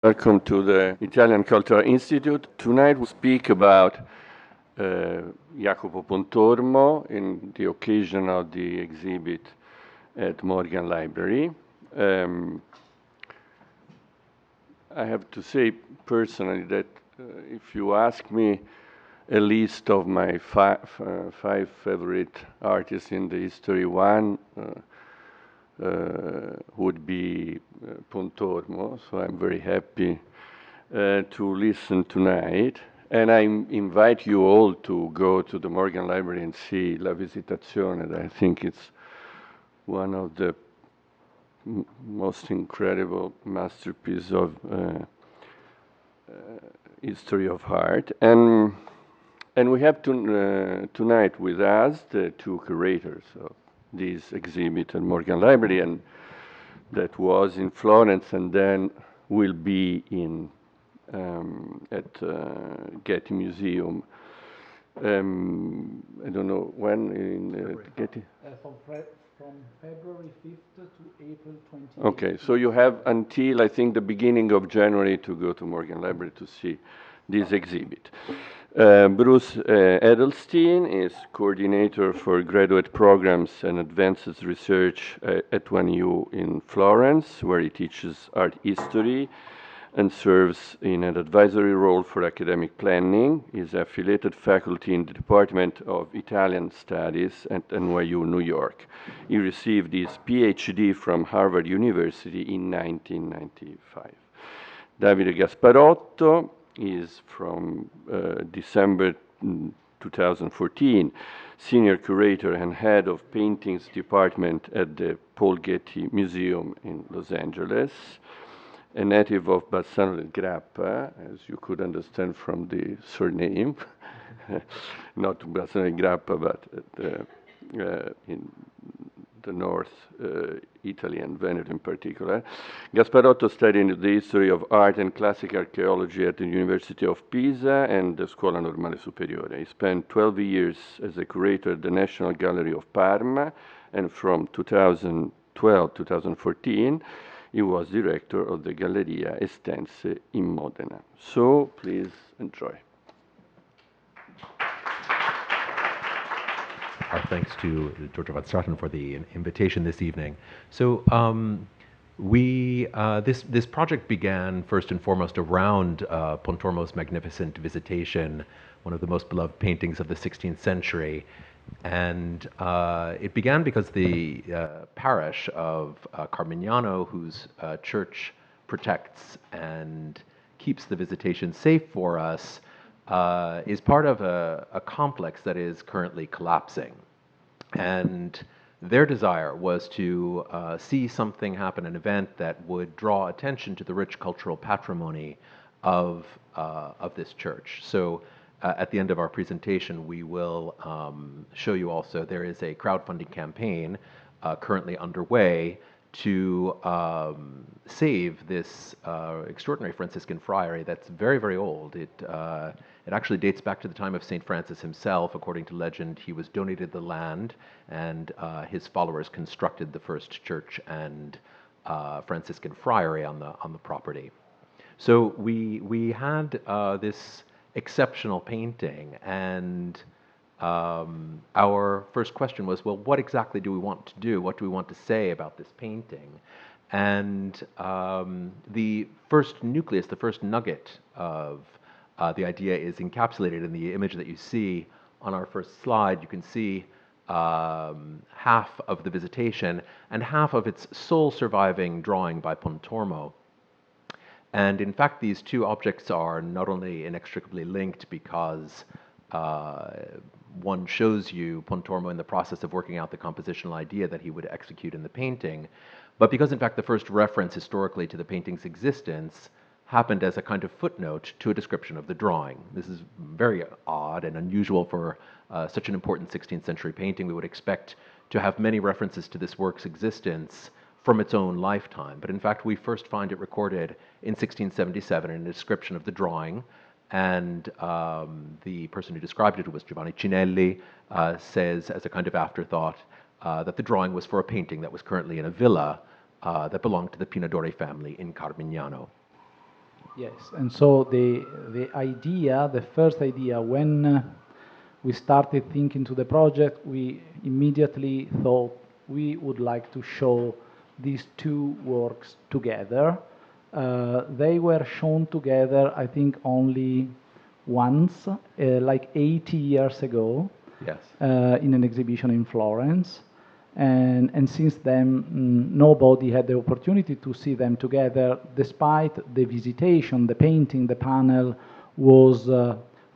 Welcome to the Italian Cultural Institute. Tonight we speak about Jacopo Pontormo in the occasion of the exhibit at Morgan Library. I have to say personally that if you ask me a list of my five favorite artists in the history, one would be Pontormo, so I'm very happy to listen tonight. And I invite you all to go to the Morgan Library and see La Visitazione. I think it's one of the most incredible masterpieces of history of art. And we have tonight with us the two curators of this exhibit at Morgan Library, and that was in Florence and then will be in at Getty Museum. I don't know when in Getty. From February 5th to April 20th. Okay, so you have until I think the beginning of January to go to Morgan Library to see this exhibit. Bruce Edelstein is coordinator for graduate programs and advanced research at 1U in Florence, where he teaches art history and serves in an advisory role for academic planning. He's affiliated faculty in the Department of Italian Studies at NYU, New York. He received his PhD from Harvard University in 1995. Davide Gasparotto is from December 2014, senior curator and head of paintings department at the Paul Getty Museum in Los Angeles. A native of Bassano del Grappa, as you could understand from the surname, not Bassano del Grappa, but in the North Italy and Veneto in particular. Gasparotto studied the history of art and classic archaeology at the University of Pisa and the Scuola Normale Superiore. He spent 12 years as a curator at the National Gallery of Parma, and from 2012-2014, he was director of the Galleria Estense in Modena. So please enjoy. Our thanks to Giorgio Vazzraton for the invitation this evening. So this project began first and foremost around Pontormo's magnificent Visitation, one of the most beloved paintings of the 16th century. And it began because the parish of Carmignano, whose church protects and keeps the Visitation safe for us, is part of a complex that is currently collapsing. And their desire was to see something happen, an event that would draw attention to the rich cultural patrimony of this church. So at the end of our presentation, we will show you also there is a crowdfunding campaign currently underway to save this extraordinary Franciscan friary that's very, very old. It actually dates back to the time of St. Francis himself. According to legend, he was donated the land, and his followers constructed the first church and Franciscan friary on the property. So we had this exceptional painting, and our first question was, well, what exactly do we want to do? What do we want to say about this painting? And the first nucleus, the first nugget of the idea is encapsulated in the image that you see on our first slide. You can see half of the Visitation and half of its sole surviving drawing by Pontormo. And in fact, these two objects are not only inextricably linked because one shows you Pontormo in the process of working out the compositional idea that he would execute in the painting, but because in fact the first reference historically to the painting's existence happened as a kind of footnote to a description of the drawing. This is very odd and unusual for such an important 16th century painting. We would expect to have many references to this work's existence from its own lifetime. But in fact, we first find it recorded in 1677 in a description of the drawing. And the person who described it, who was Giovanni Cinelli, says as a kind of afterthought that the drawing was for a painting that was currently in a villa that belonged to the Pinadori family in Carmignano. Yes, and so the idea, the first idea, when we started thinking to the project, we immediately thought we would like to show these two works together. They were shown together, I think, only once, like 80 years ago, Yes. in an exhibition in Florence. And since then, nobody had the opportunity to see them together, despite the visitation, the painting, the panel was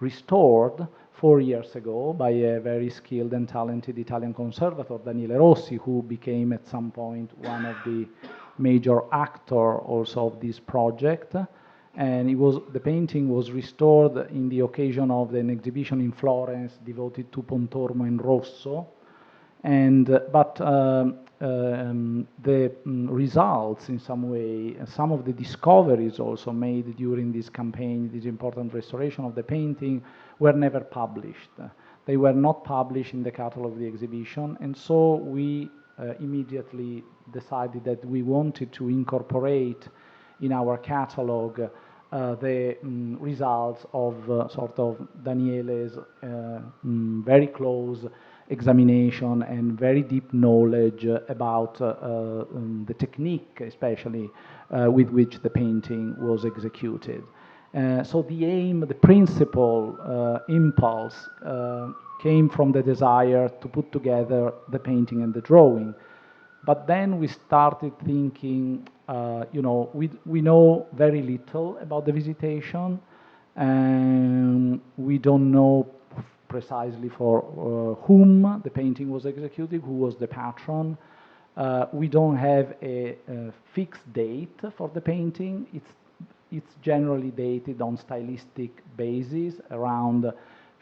restored 4 years ago by a very skilled and talented Italian conservator, Daniele Rossi, who became at some point one of the major actor also of this project. And the painting was restored in the occasion of an exhibition in Florence devoted to Pontormo in Rosso. And the results, in some way, some of the discoveries also made during this campaign, this important restoration of the painting, were never published. They were not published in the catalog of the exhibition, and so we immediately decided that we wanted to incorporate in our catalog the results of sort of Daniele's very close examination and very deep knowledge about the technique, especially with which the painting was executed. So the aim, the principal impulse came from the desire to put together the painting and the drawing. But then we started thinking, we know very little about the Visitation, and we don't know precisely for whom the painting was executed, who was the patron. We don't have a fixed date for the painting. It's generally dated on stylistic basis around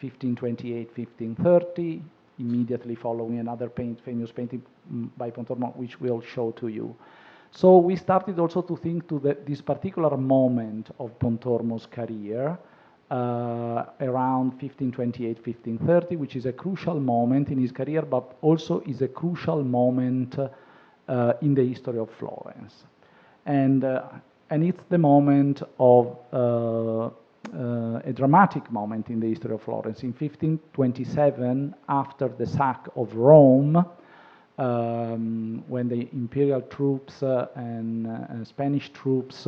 1528, 1530, immediately following another famous painting by Pontormo, which we'll show to you. So we started also to think to this particular moment of Pontormo's career, around 1528, 1530, which is a crucial moment in his career, but also is a crucial moment in the history of Florence. And it's the moment of a dramatic moment in the history of Florence. In 1527, after the sack of Rome, when the imperial troops and Spanish troops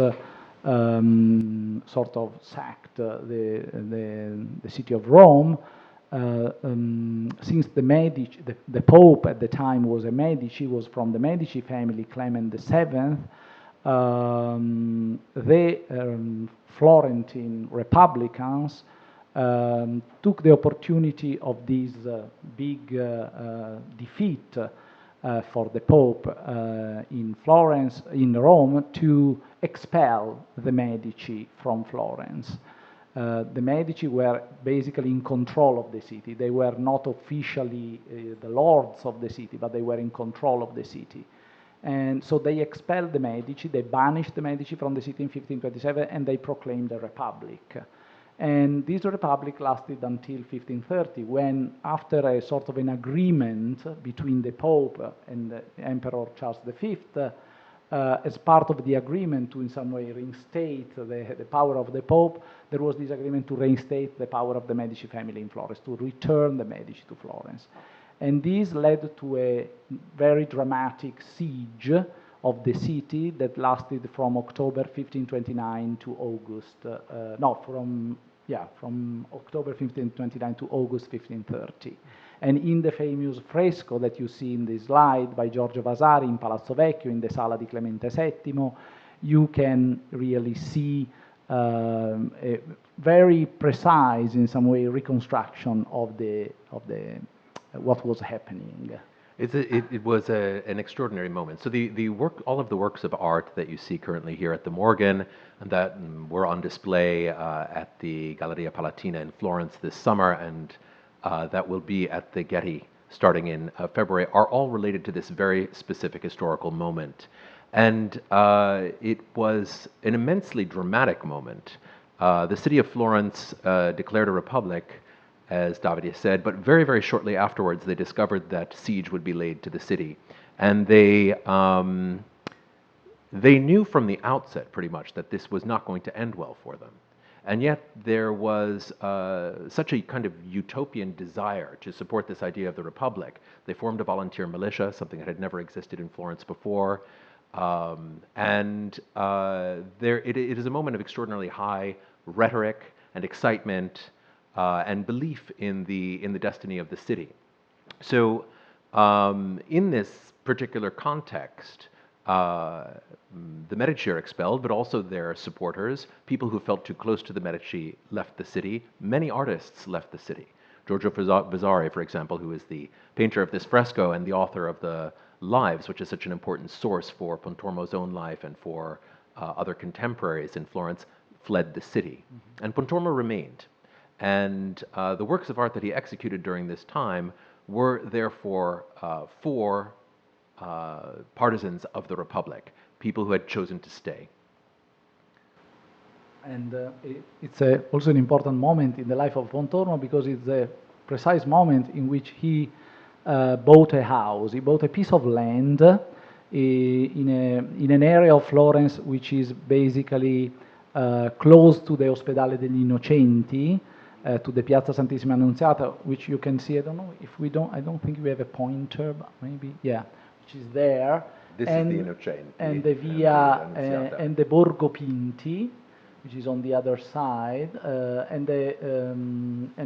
sort of sacked the city of Rome, since the Medici, the Pope at the time was a Medici, was from the Medici family, Clement VII, the Florentine Republicans took the opportunity of this big defeat for the Pope in Florence, in Rome, to expel the Medici from Florence. The Medici were basically in control of the city. They were not officially the lords of the city, but they were in control of the city. And so they expelled the Medici, they banished the Medici from the city in 1527, and they proclaimed a republic. And this republic lasted until 1530, when, after a sort of an agreement between the Pope and the Emperor Charles V, as part of the agreement to in some way reinstate the power of the Pope, there was this agreement to reinstate the power of the Medici family in Florence, to return the Medici to Florence. And this led to a very dramatic siege of the city that lasted from October 1529 to August, from October 1529 to August 1530. And in the famous fresco that you see in this slide by Giorgio Vasari in Palazzo Vecchio, in the Sala di Clemente VII, you can really see a very precise, in some way, reconstruction of what was happening. It was an extraordinary moment. So the work, all of the works of art that you see currently here at the Morgan, and that were on display at the Galleria Palatina in Florence this summer, and that will be at the Getty starting in February, are all related to this very specific historical moment. And it was an immensely dramatic moment. The city of Florence declared a republic, as Davide said, but very, very shortly afterwards they discovered that siege would be laid to the city. And they They knew from the outset, pretty much, that this was not going to end well for them. And yet there was such a kind of utopian desire to support this idea of the Republic. They formed a volunteer militia, something that had never existed in Florence before. It is a moment of extraordinarily high rhetoric and excitement and belief in the destiny of the city. So in this particular context, the Medici are expelled, but also their supporters, people who felt too close to the Medici, left the city. Many artists left the city. Giorgio Vasari, for example, who is the painter of this fresco and the author of the Lives, which is such an important source for Pontormo's own life and for other contemporaries in Florence, fled the city. Mm-hmm. And Pontormo remained. And the works of art that he executed during this time were therefore for partisans of the Republic, people who had chosen to stay. And it's also an important moment in the life of Pontormo because it's a precise moment in which he bought a house. He bought a piece of land in an area of Florence which is basically close to the Ospedale degli Innocenti, to the Piazza Santissima Annunziata, which you can see. I don't know if I don't think we have a pointer, but maybe, yeah, which is there. This is the Innocenti. And the Via, and the Borgo Pinti, which is on the other side, and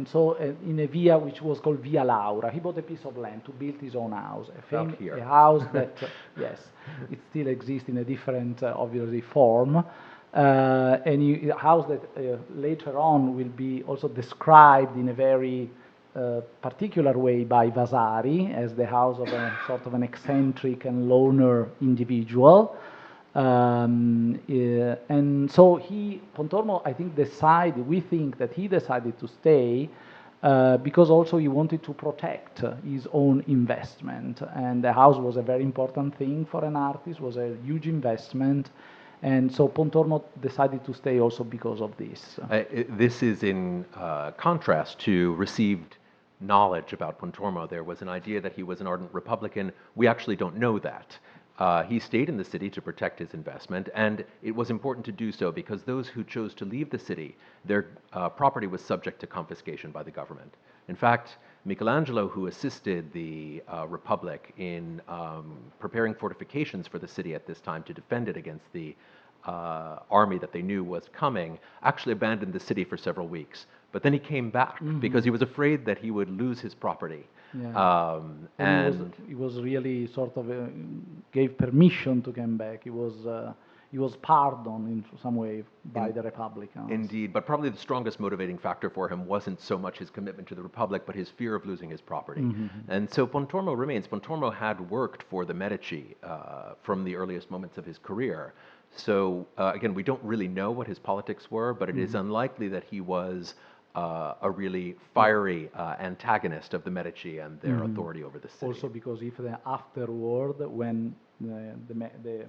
so in a via which was called Via Laura, he bought a piece of land to build his own house, a house that, yes, it still exists in a different, obviously, form, a house that later on will be also described in a very particular way by Vasari as the house of a sort of an eccentric and loner individual. And so Pontormo, I think, we think that he decided to stay because also he wanted to protect his own investment. And the house was a very important thing for an artist, was a huge investment. And so Pontormo decided to stay also because of this. This is in contrast to received knowledge about Pontormo. There was an idea that he was an ardent Republican. We actually don't know that. He stayed in the city to protect his investment, and it was important to do so because those who chose to leave the city, their property was subject to confiscation by the government. In fact, Michelangelo, who assisted the Republic in preparing fortifications for the city at this time to defend it against the army that they knew was coming, actually abandoned the city for several weeks. But then he came back because he was afraid that he would lose his property. Yeah. And he was really sort of gave permission to come back. He was pardoned in some way by the Republicans. Indeed, but probably the strongest motivating factor for him wasn't so much his commitment to the Republic, but his fear of losing his property. And so Pontormo remains. Pontormo had worked for the Medici from the earliest moments of his career. So again, we don't really know what his politics were, but it is unlikely that he was a really fiery antagonist of the Medici and their authority over the city. Also because if afterward, when the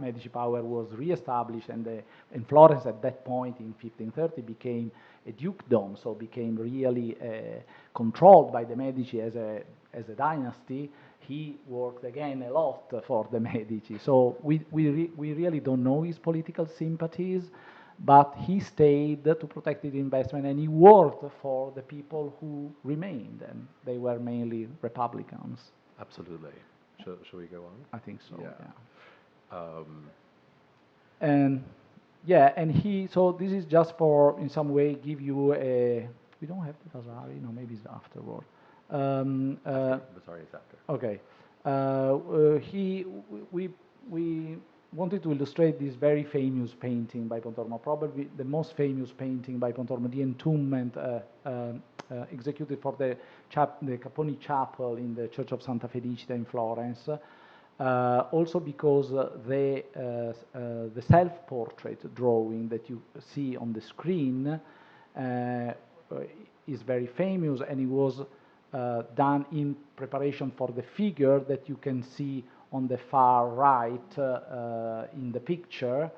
Medici power was reestablished and Florence at that point in 1530 became a dukedom, so became really controlled by the Medici as a dynasty, he worked again a lot for the Medici. So we really don't know his political sympathies, but he stayed to protect his investment, and he worked for the people who remained, and they were mainly Republicans. Absolutely. Shall we go on? I think so, yeah. So this is just for, in some way, give you a, we don't have the Vasari, no, maybe it's afterward. Vasari is after. Okay. We wanted to illustrate this very famous painting by Pontormo, probably the most famous painting by Pontormo, the entombment executed for the Capponi Chapel in the Church of Santa Felicita in Florence. Also because the self-portrait drawing that you see on the screen is very famous, and it was done in preparation for the figure that you can see on the far right in the picture,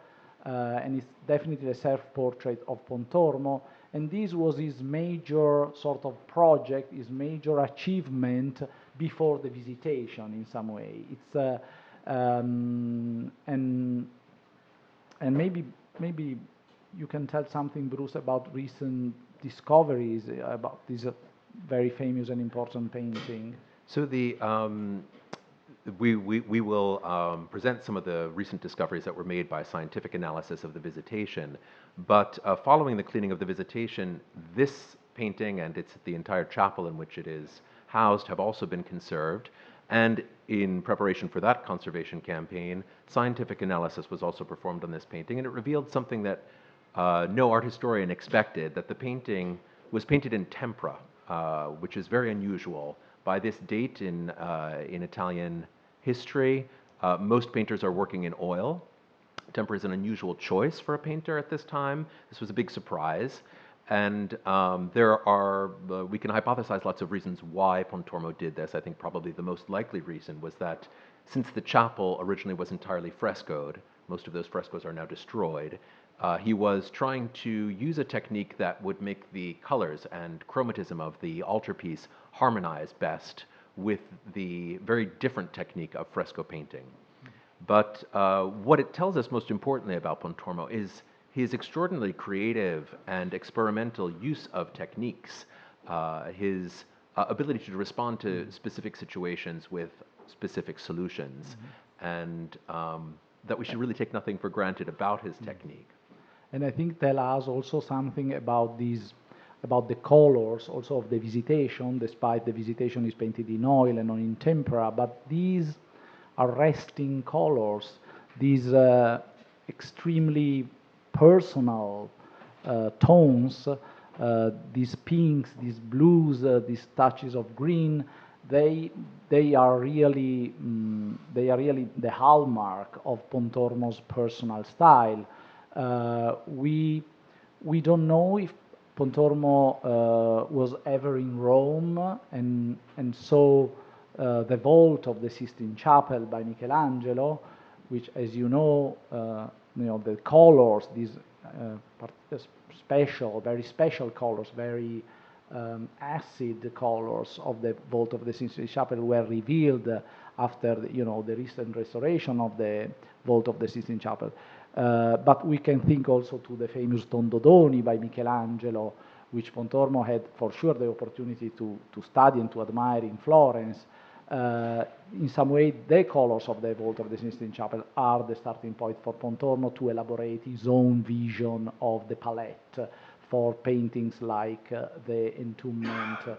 and it's definitely a self-portrait of Pontormo, and this was his major sort of project, his major achievement before the Visitation in some way. It's And maybe you can tell something, Bruce, about recent discoveries about this very famous and important painting. So we will present some of the recent discoveries that were made by scientific analysis of the Visitation, but following the cleaning of the Visitation, this painting and the entire chapel in which it is housed have also been conserved. And in preparation for that conservation campaign, scientific analysis was also performed on this painting, and it revealed something that no art historian expected, that the painting was painted in tempera, which is very unusual. By this date in Italian history, most painters are working in oil. Tempera is an unusual choice for a painter at this time. This was a big surprise. And we can hypothesize lots of reasons why Pontormo did this. I think probably the most likely reason was that since the chapel originally was entirely frescoed, most of those frescoes are now destroyed, he was trying to use a technique that would make the colors and chromatism of the altarpiece harmonize best with the very different technique of fresco painting. But what it tells us most importantly about Pontormo is his extraordinarily creative and experimental use of techniques, his ability to respond to specific situations with specific solutions, and that we should really take nothing for granted about his technique. And I think tell us also something about about the colors also of the Visitation, despite the Visitation is painted in oil and not in tempera, but these arresting colors, these extremely personal tones, these pinks, these blues, these touches of green, they are really the hallmark of Pontormo's personal style. We don't know if Pontormo was ever in Rome and saw the vault of the Sistine Chapel by Michelangelo, which, as you know, the colors, these very special colors, very acid colors of the vault of the Sistine Chapel were revealed after the recent restoration of the vault of the Sistine Chapel. But we can think also to the famous Tondodoni by Michelangelo, which Pontormo had for sure the opportunity to study and to admire in Florence. In some way, the colors of the vault of the Sistine Chapel are the starting point for Pontormo to elaborate his own vision of the palette for paintings like the Entombment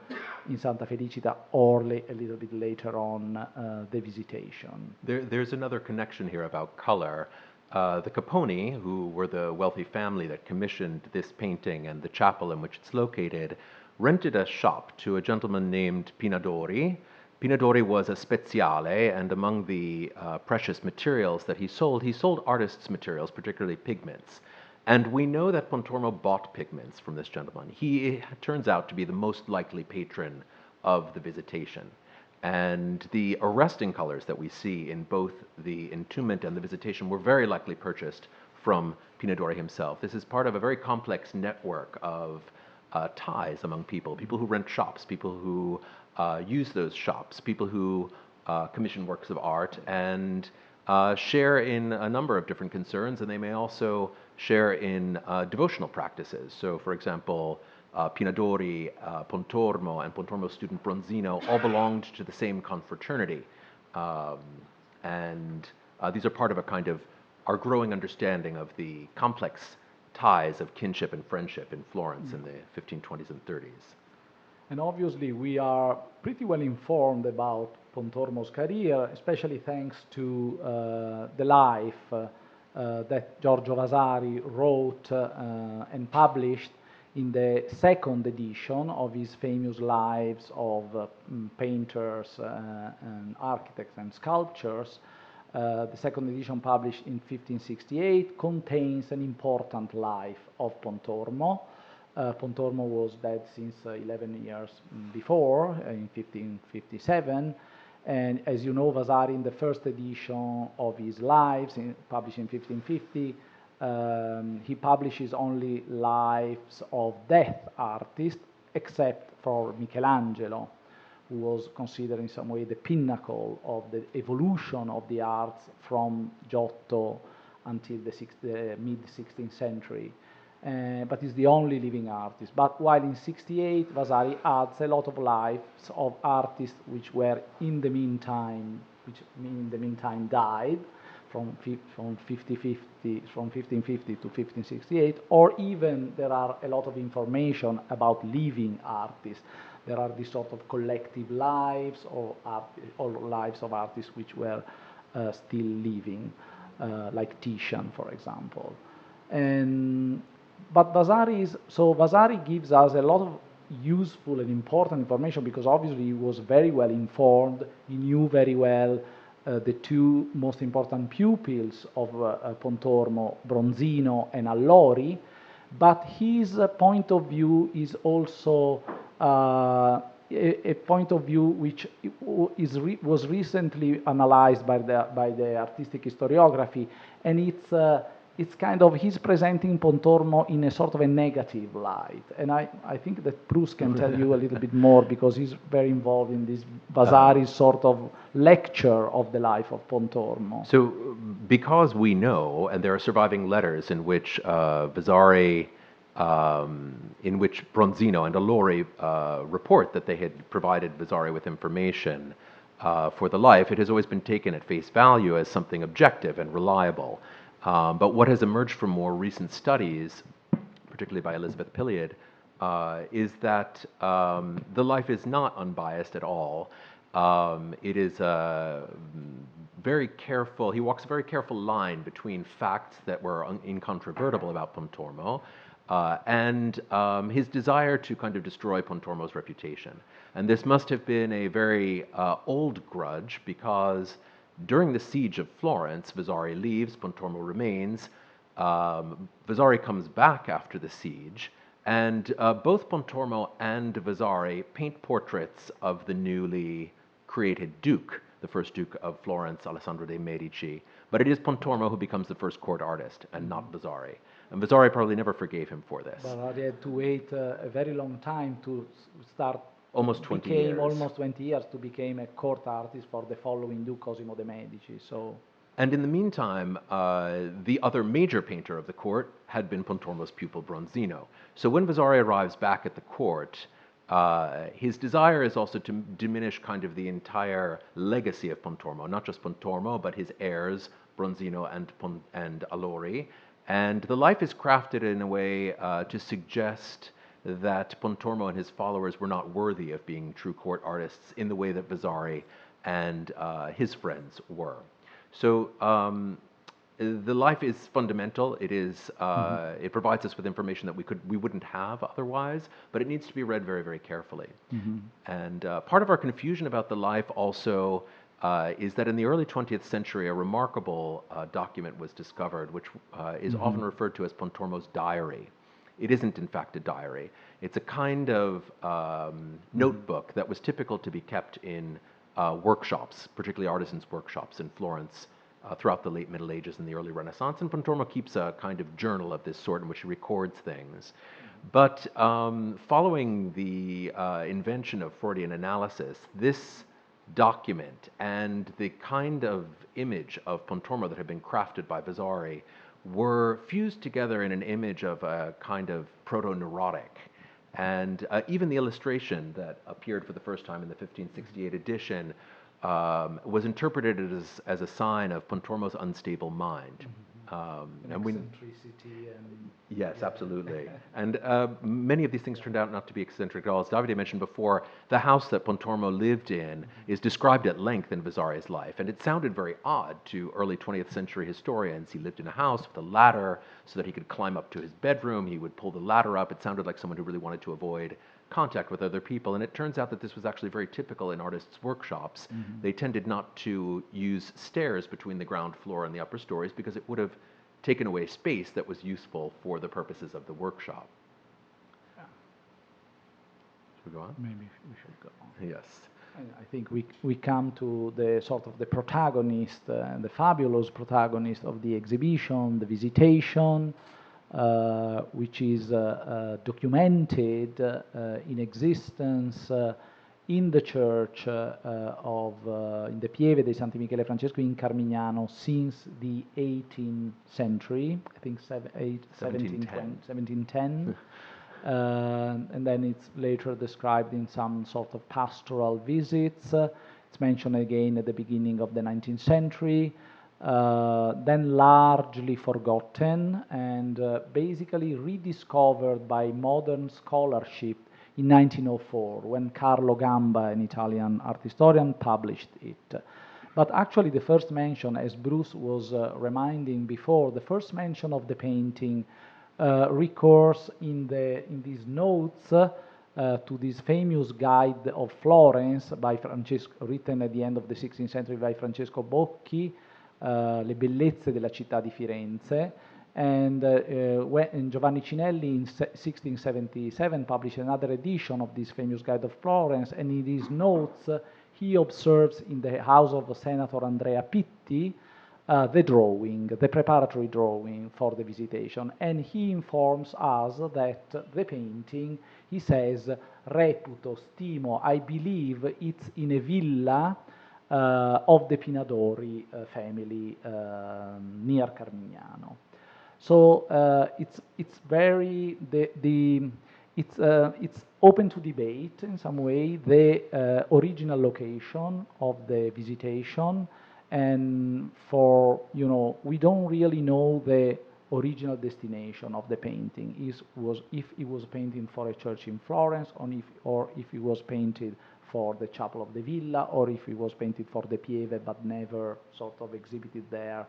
in Santa Felicita, or a little bit later on, the Visitation. There's another connection here about color. The Caponi, who were the wealthy family that commissioned this painting and the chapel in which it's located, rented a shop to a gentleman named Pinadori. Pinadori was a speziale, and among the precious materials that he sold artists' materials, particularly pigments. And we know that Pontormo bought pigments from this gentleman. He turns out to be the most likely patron of the Visitation. And the arresting colors that we see in both the Entombment and the Visitation were very likely purchased from Pinadori himself. This is part of a very complex network of ties among people who rent shops, people who use those shops, people who commission works of art and share in a number of different concerns, and they may also share in devotional practices. So, for example, Pinadori, Pontormo, and Pontormo's student Bronzino all belonged to the same confraternity. And these are part of a kind of our growing understanding of the complex ties of kinship and friendship in Florence in the 1520s and 30s. And obviously we are pretty well informed about Pontormo's career, especially thanks to the life that Giorgio Vasari wrote and published in the second edition of his famous lives of painters and architects and sculptors. The second edition, published in 1568, contains an important life of Pontormo. Pontormo was dead since 11 years before, in 1557. And as you know, Vasari, in the first edition of his lives, published in 1550, he publishes only lives of death artists, except for Michelangelo. who was considered in some way the pinnacle of the evolution of the arts from Giotto until the mid-16th century. But he's the only living artist. But while in 68, Vasari adds a lot of lives of artists which were in the meantime, died from 1550 to 1568, or even there are a lot of information about living artists. There are these sort of collective lives or lives of artists which were still living, like Titian, for example. But Vasari gives us a lot of useful and important information because obviously he was very well informed. He knew very well the two most important pupils of Pontormo, Bronzino and Allori, but his point of view is also a point of view which was recently analyzed by the artistic historiography, and it's kind of, he's presenting Pontormo in a sort of a negative light. And I think that Bruce can tell you a little bit more because he's very involved in this Vasari's sort of lecture of the life of Pontormo. So because we know, and there are surviving letters in which Vasari, in which Bronzino and Allori report that they had provided Vasari with information for the life, it has always been taken at face value as something objective and reliable. But what has emerged from more recent studies, particularly by Elizabeth Pilliard, is that the life is not unbiased at all. It is very careful, he walks a very careful line between facts that were incontrovertible about Pontormo and his desire to kind of destroy Pontormo's reputation. And this must have been a very old grudge because during the siege of Florence, Vasari leaves, Pontormo remains. Vasari comes back after the siege, and both Pontormo and Vasari paint portraits of the newly created Duke, the first Duke of Florence, Alessandro de' Medici. But it is Pontormo who becomes the first court artist, and not Vasari. And Vasari probably never forgave him for this. Vasari had to wait a very long time to start. Almost 20 years. Almost 20 years to become a court artist for the following Duke Cosimo de' Medici. So. And in the meantime, the other major painter of the court had been Pontormo's pupil Bronzino. So when Vasari arrives back at the court, his desire is also to diminish kind of the entire legacy of Pontormo, not just Pontormo, but his heirs, Bronzino and Allori. And the life is crafted in a way to suggest that Pontormo and his followers were not worthy of being true court artists in the way that Vasari and his friends were. So the life is fundamental. It is it provides us with information that we wouldn't have otherwise, but it needs to be read very, very carefully. And part of our confusion about the life also is that in the early 20th century, a remarkable document was discovered, which is often referred to as Pontormo's diary. It isn't, in fact, a diary. It's a kind of notebook that was typical to be kept in workshops, particularly artisans' workshops in Florence throughout the late Middle Ages and the early Renaissance. And Pontormo keeps a kind of journal of this sort in which he records things. But following the invention of Freudian analysis, this document and the kind of image of Pontormo that had been crafted by Vasari were fused together in an image of a kind of proto-neurotic. And even the illustration that appeared for the first time in the 1568 edition was interpreted as a sign of Pontormo's unstable mind. Eccentricity and... Yes, absolutely. And many of these things turned out not to be eccentric at all. As Davide mentioned before, the house that Pontormo lived in is described at length in Vasari's life, and it sounded very odd to early 20th century historians. He lived in a house with a ladder so that he could climb up to his bedroom. He would pull the ladder up. It sounded like someone who really wanted to avoid contact with other people, and it turns out that this was actually very typical in artists' workshops. They tended not to use stairs between the ground floor and the upper stories because it would have taken away space that was useful for the purposes of the workshop. Yeah. Should we go on? Maybe we should go on. Yes. And I think we come to the sort of the protagonist, the fabulous protagonist of the exhibition, the Visitation, which is documented in existence in the church in the Pieve dei Santi Michele e Francesco in Carmignano since the 18th century, I think 1710. And then it's later described in some sort of pastoral visits. It's mentioned again at the beginning of the 19th century, then largely forgotten and basically rediscovered by modern scholarship in 1904 when Carlo Gamba, an Italian art historian, published it. But actually the first mention, as Bruce was reminding before, the first mention of the painting recurs in these notes to this famous guide of Florence by written at the end of the 16th century by Francesco Bocchi, Le bellezze della città di Firenze. And when Giovanni Cinelli in 1677 published another edition of this famous guide of Florence, and in these notes he observes in the house of Senator Andrea Pitti the preparatory drawing for the Visitation, and he informs us that the painting, he says, reputo, stimo, I believe it's in a villa of the Pinadori family near Carmignano. So it's very it's open to debate in some way the original location of the Visitation, and we don't really know the original destination of the painting. If it was painted for a church in Florence, or if it was painted for the chapel of the villa, or if it was painted for the Pieve but never sort of exhibited there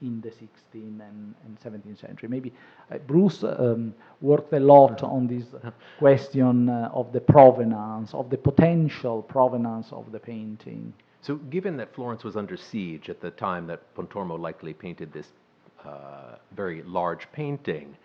in the 16th and 17th century. Maybe Bruce worked a lot on this question of the provenance, of the potential provenance of the painting. So given that Florence was under siege at the time that Pontormo likely painted this very large painting,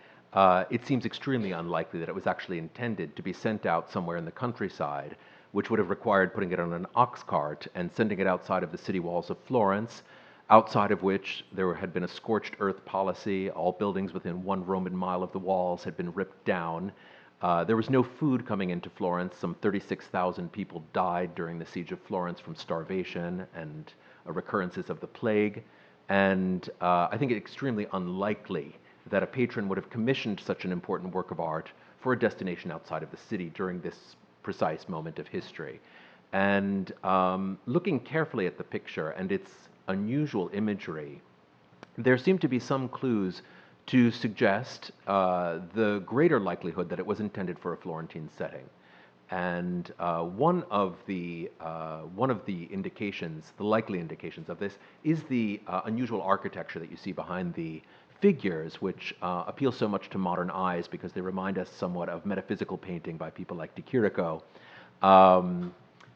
it seems extremely unlikely that it was actually intended to be sent out somewhere in the countryside, which would have required putting it on an ox cart and sending it outside of the city walls of Florence, outside of which there had been a scorched earth policy. All buildings within 1 Roman mile of the walls had been ripped down. There was no food coming into Florence. Some 36,000 people died during the siege of Florence from starvation and recurrences of the plague. And I think it's extremely unlikely that a patron would have commissioned such an important work of art for a destination outside of the city during this precise moment of history. And looking carefully at the picture and its unusual imagery, there seem to be some clues to suggest the greater likelihood that it was intended for a Florentine setting. And one of the indications, the likely indications of this, is the unusual architecture that you see behind the figures, which appeal so much to modern eyes because they remind us somewhat of metaphysical painting by people like de Chirico.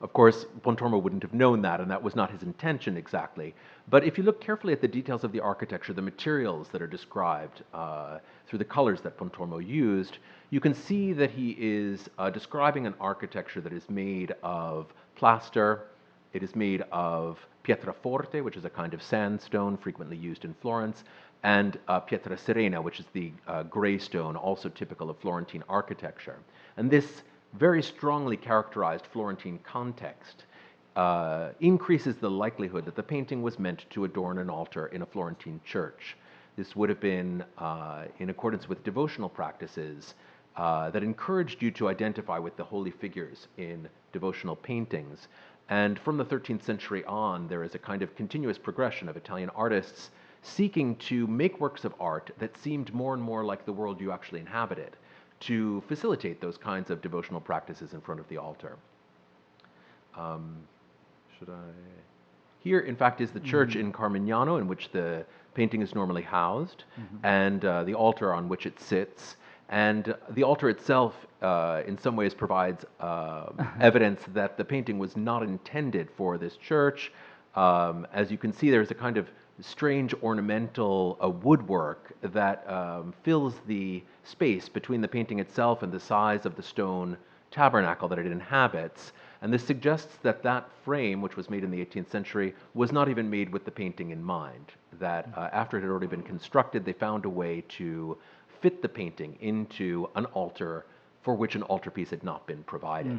Of course, Pontormo wouldn't have known that, and that was not his intention exactly. But if you look carefully at the details of the architecture, the materials that are described through the colors that Pontormo used, you can see that he is describing an architecture that is made of plaster. It is made of pietraforte, which is a kind of sandstone frequently used in Florence, and pietra serena, which is the gray stone, also typical of Florentine architecture. And this very strongly characterized Florentine context increases the likelihood that the painting was meant to adorn an altar in a Florentine church. This would have been in accordance with devotional practices that encouraged you to identify with the holy figures in devotional paintings. And from the 13th century on, there is a kind of continuous progression of Italian artists seeking to make works of art that seemed more and more like the world you actually inhabited, to facilitate those kinds of devotional practices in front of the altar. Here, in fact, is the church in Carmignano in which the painting is normally housed, and the altar on which it sits. And the altar itself, in some ways, provides evidence that the painting was not intended for this church. As you can see, there's a kind of strange ornamental woodwork that fills the space between the painting itself and the size of the stone tabernacle that it inhabits. And this suggests that that frame, which was made in the 18th century, was not even made with the painting in mind, that after it had already been constructed, they found a way to fit the painting into an altar for which an altarpiece had not been provided.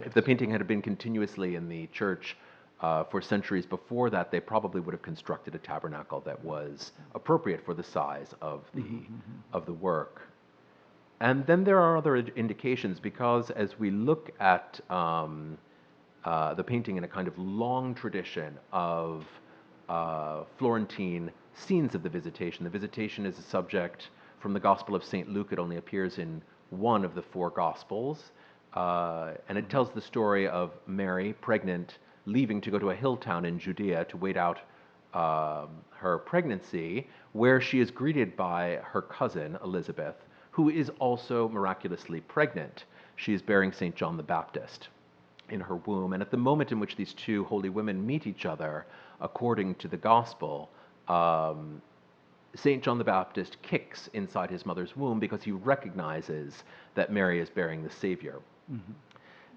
If the painting had been continuously in the church for centuries before that, they probably would have constructed a tabernacle that was appropriate for the size of the work. And then there are other indications, because as we look at the painting in a kind of long tradition of Florentine scenes of the Visitation is a subject from the Gospel of St. Luke. It only appears in one of the four Gospels. And it tells the story of Mary, pregnant, leaving to go to a hill town in Judea to wait out her pregnancy, where she is greeted by her cousin, Elizabeth, who is also miraculously pregnant. She is bearing St. John the Baptist in her womb. And at the moment in which these two holy women meet each other, according to the Gospel, St. John the Baptist kicks inside his mother's womb because he recognizes that Mary is bearing the Savior.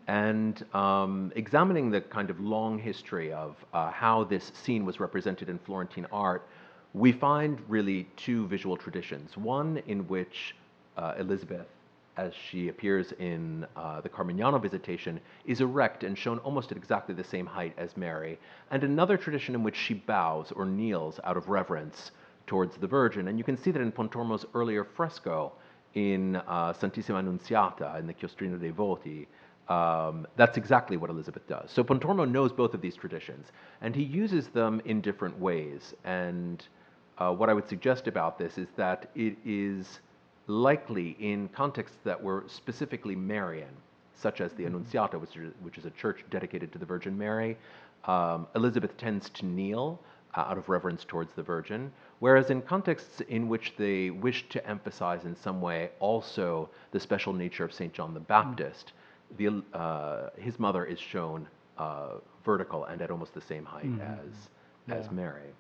And examining the kind of long history of how this scene was represented in Florentine art, we find really two visual traditions. One in which Elizabeth, as she appears in the Carmignano Visitation, is erect and shown almost at exactly the same height as Mary, and another tradition in which she bows or kneels out of reverence towards the Virgin. And you can see that in Pontormo's earlier fresco in Santissima Annunziata, in the Chiostrino dei Voti. That's exactly what Elizabeth does. So Pontormo knows both of these traditions, and he uses them in different ways. And what I would suggest about this is that it is likely in contexts that were specifically Marian, such as the Annunziata, which is a church dedicated to the Virgin Mary. Elizabeth tends to kneel out of reverence towards the Virgin, whereas in contexts in which they wish to emphasize in some way also the special nature of St. John the Baptist, his mother is shown vertical and at almost the same height as Mary.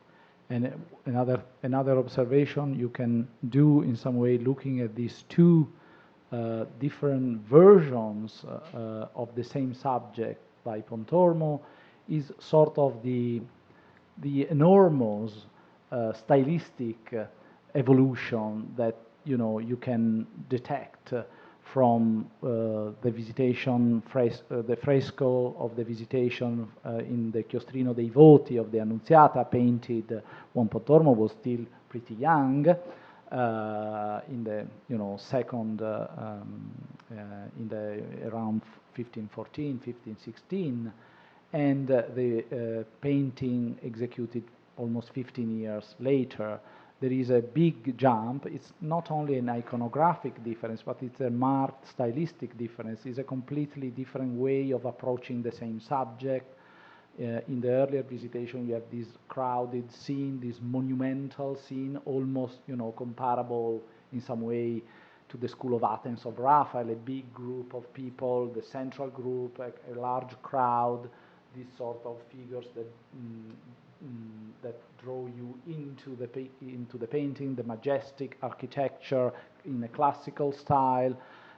And another observation you can do in some way, looking at these two different versions of the same subject by Pontormo, is sort of the enormous stylistic evolution that you can detect from the Visitation, the fresco of the Visitation in the Chiostrino dei Voti of the Annunziata, painted when Pontormo was still pretty young, in the second, in the around 1514, 1516, and the painting executed almost 15 years later. There is a big jump. It's not only an iconographic difference, but it's a marked stylistic difference. It's a completely different way of approaching the same subject. In the earlier Visitation, you have this crowded scene, this monumental scene, almost comparable in some way to the School of Athens of Raphael, a big group of people, the central group, a large crowd, these sort of figures that draw you into the painting, the majestic architecture in a classical style,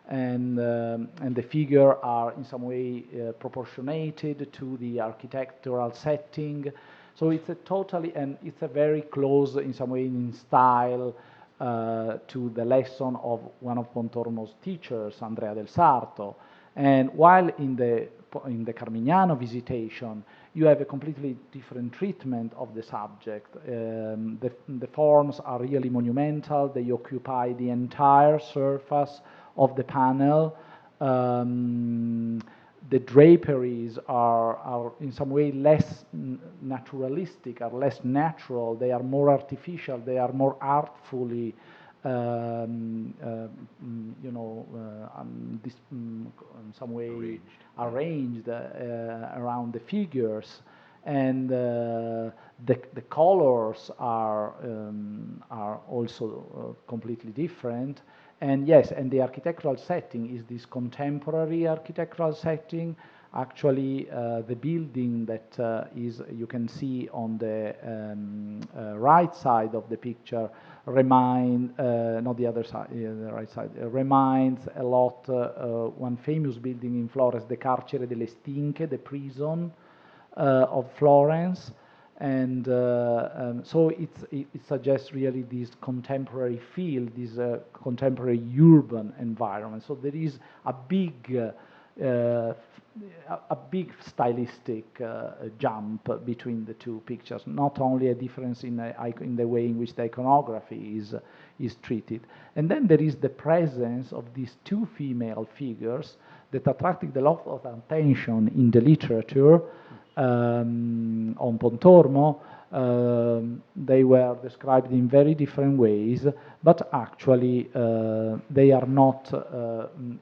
and the figure are in some way proportionated to the architectural setting. So it's a very close in some way in style to the lesson of one of Pontormo's teachers, Andrea del Sarto. And while in the Carmignano Visitation, you have a completely different treatment of the subject. The forms are really monumental. They occupy the entire surface of the panel. The draperies are in some way less naturalistic, are less natural. They are more artificial. They are more artfully in some way arranged around the figures, and the colors are also completely different. And yes, and the architectural setting is this contemporary architectural setting. Actually, the building that you can see on the right side of the picture not the other side, the right side, reminds a lot one famous building in Florence, the Carcere delle Stinche, the prison of Florence. And so it suggests really this contemporary feel, this contemporary urban environment. So there is a big a big stylistic jump between the two pictures, not only a difference in the way in which the iconography is treated. And then there is the presence of these two female figures that attracted a lot of attention in the literature on Pontormo. They were described in very different ways, but actually they are not,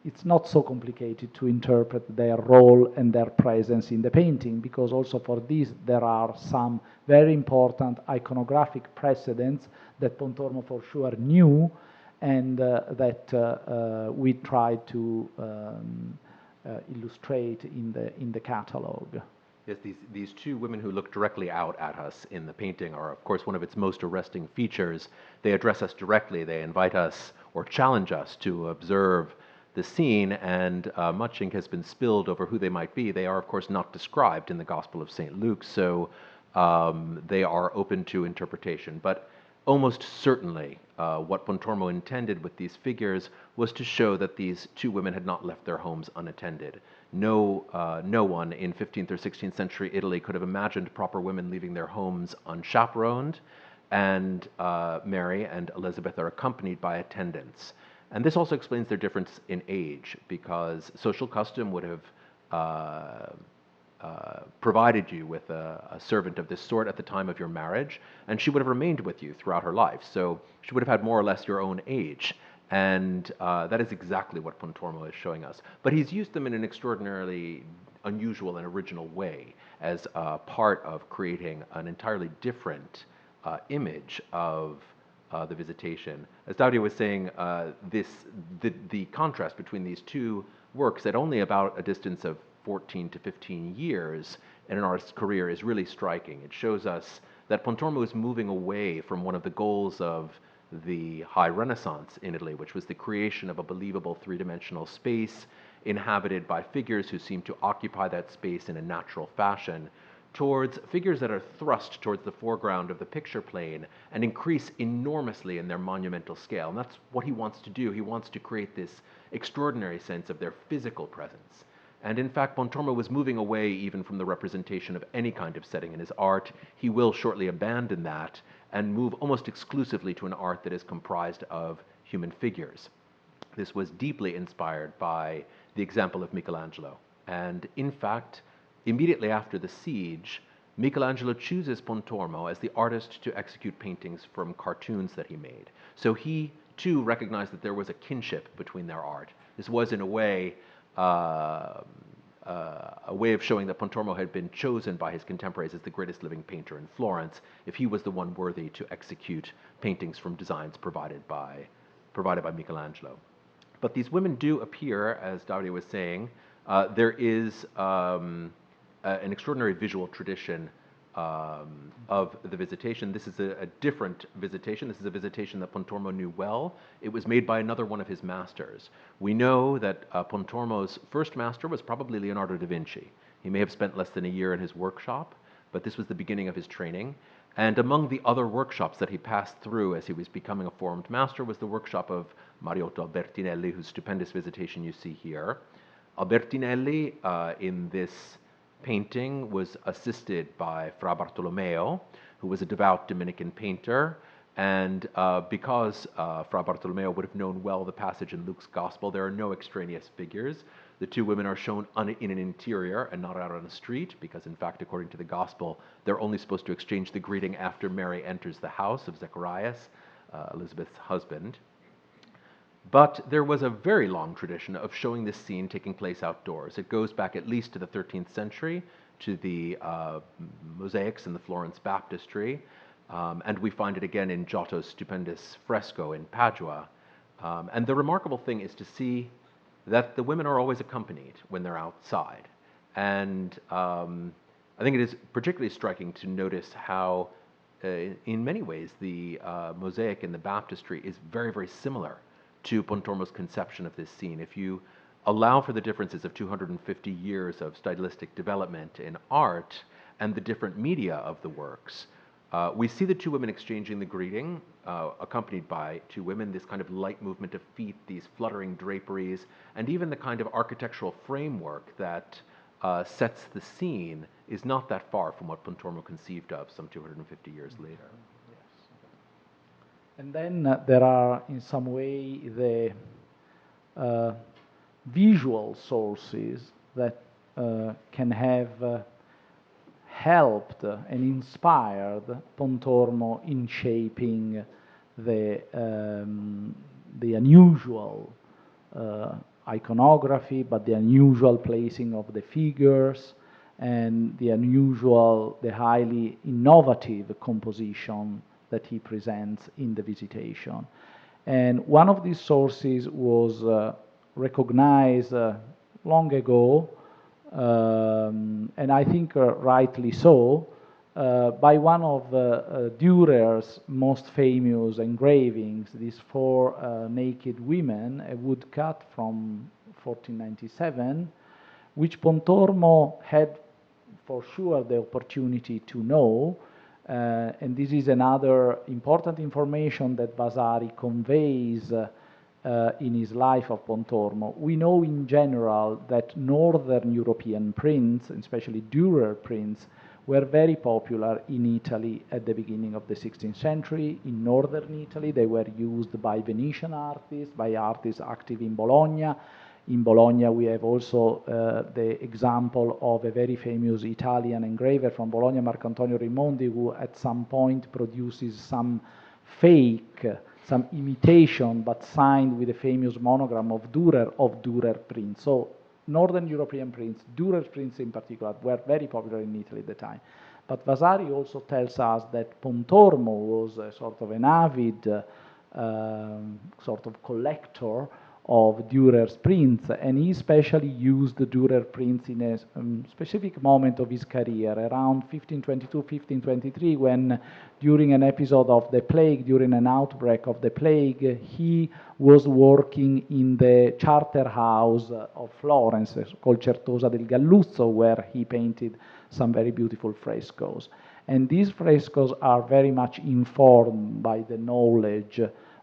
it's not so complicated to interpret their role and their presence in the painting, because also for this there are some very important iconographic precedents that Pontormo for sure knew, and that we tried to illustrate in the catalog. Yes, these two women who look directly out at us in the painting are, of course, one of its most arresting features. They address us directly. They invite us or challenge us to observe the scene, and much ink has been spilled over who they might be. They are, of course, not described in the Gospel of St. Luke, so they are open to interpretation. But almost certainly, what Pontormo intended with these figures was to show that these two women had not left their homes unattended. No one in 15th or 16th century Italy could have imagined proper women leaving their homes unchaperoned, and Mary and Elizabeth are accompanied by attendants. And this also explains their difference in age, because social custom would have provided you with a servant of this sort at the time of your marriage, and she would have remained with you throughout her life. So she would have had more or less your own age. And that is exactly what Pontormo is showing us. But he's used them in an extraordinarily unusual and original way as part of creating an entirely different image of the Visitation. As Davide was saying, the contrast between these two works at only about a distance of 14 to 15 years in an artist's career is really striking. It shows us that Pontormo is moving away from one of the goals of the High Renaissance in Italy, which was the creation of a believable three-dimensional space inhabited by figures who seem to occupy that space in a natural fashion, towards figures that are thrust towards the foreground of the picture plane and increase enormously in their monumental scale. And that's what he wants to do. He wants to create this extraordinary sense of their physical presence. And in fact, Pontormo was moving away even from the representation of any kind of setting in his art. He will shortly abandon that and move almost exclusively to an art that is comprised of human figures. This was deeply inspired by the example of Michelangelo. And in fact, immediately after the siege, Michelangelo chooses Pontormo as the artist to execute paintings from cartoons that he made. So he, too, recognized that there was a kinship between their art. This was, in a way of showing that Pontormo had been chosen by his contemporaries as the greatest living painter in Florence, if he was the one worthy to execute paintings from designs provided by Michelangelo. But these women do appear, as Davide was saying. There is an extraordinary visual tradition of the Visitation. This is a different Visitation. This is a Visitation that Pontormo knew well. It was made by another one of his masters. We know that Pontormo's first master was probably Leonardo da Vinci. He may have spent less than a year in his workshop, but this was the beginning of his training. And among the other workshops that he passed through as he was becoming a formed master was the workshop of Mariotto Albertinelli, whose stupendous Visitation you see here. Albertinelli, in this painting, was assisted by Fra Bartolomeo, who was a devout Dominican painter. And because Fra Bartolomeo would have known well the passage in Luke's Gospel, there are no extraneous figures. The two women are shown in an interior and not out on a street, because in fact, according to the Gospel, they're only supposed to exchange the greeting after Mary enters the house of Zacharias, Elizabeth's husband. But there was a very long tradition of showing this scene taking place outdoors. It goes back at least to the 13th century, to the mosaics in the Florence baptistry, and we find it again in Giotto's stupendous fresco in Padua. And the remarkable thing is to see that the women are always accompanied when they're outside. And I think it is particularly striking to notice how, in many ways, the mosaic in the baptistry is very, very similar to Pontormo's conception of this scene. If you allow for the differences of 250 years of stylistic development in art and the different media of the works, we see the two women exchanging the greeting, accompanied by two women, this kind of light movement of feet, these fluttering draperies, and even the kind of architectural framework that sets the scene is not that far from what Pontormo conceived of some 250 years later. Yes. And then there are, in some way, the visual sources that can have helped and inspired Pontormo in shaping the unusual iconography, but the unusual placing of the figures and the unusual, the highly innovative composition that he presents in the Visitation. And one of these sources was recognized long ago, and I think rightly so, by one of Dürer's most famous engravings, these four naked women, a woodcut from 1497, which Pontormo had for sure the opportunity to know, and this is another important information that Vasari conveys in his life of Pontormo. We know in general that Northern European prints, especially Dürer prints, were very popular in Italy at the beginning of the 16th century. In Northern Italy, they were used by Venetian artists, by artists active in Bologna. In Bologna, we have also the example of a very famous Italian engraver from Bologna, Marcantonio Raimondi, who at some point produces some fake, some imitation, but signed with a famous monogram of Dürer prints. So Northern European prints, Dürer's prints in particular, were very popular in Italy at the time. But Vasari also tells us that Pontormo was a sort of an avid sort of collector of Dürer's prints, and he especially used the Dürer prints in a specific moment of his career, around 1522-1523, when during an episode of the plague, during an outbreak of the plague, he was working in the charter house of Florence, called Certosa del Galluzzo, where he painted some very beautiful frescoes. And these frescoes are very much informed by the knowledge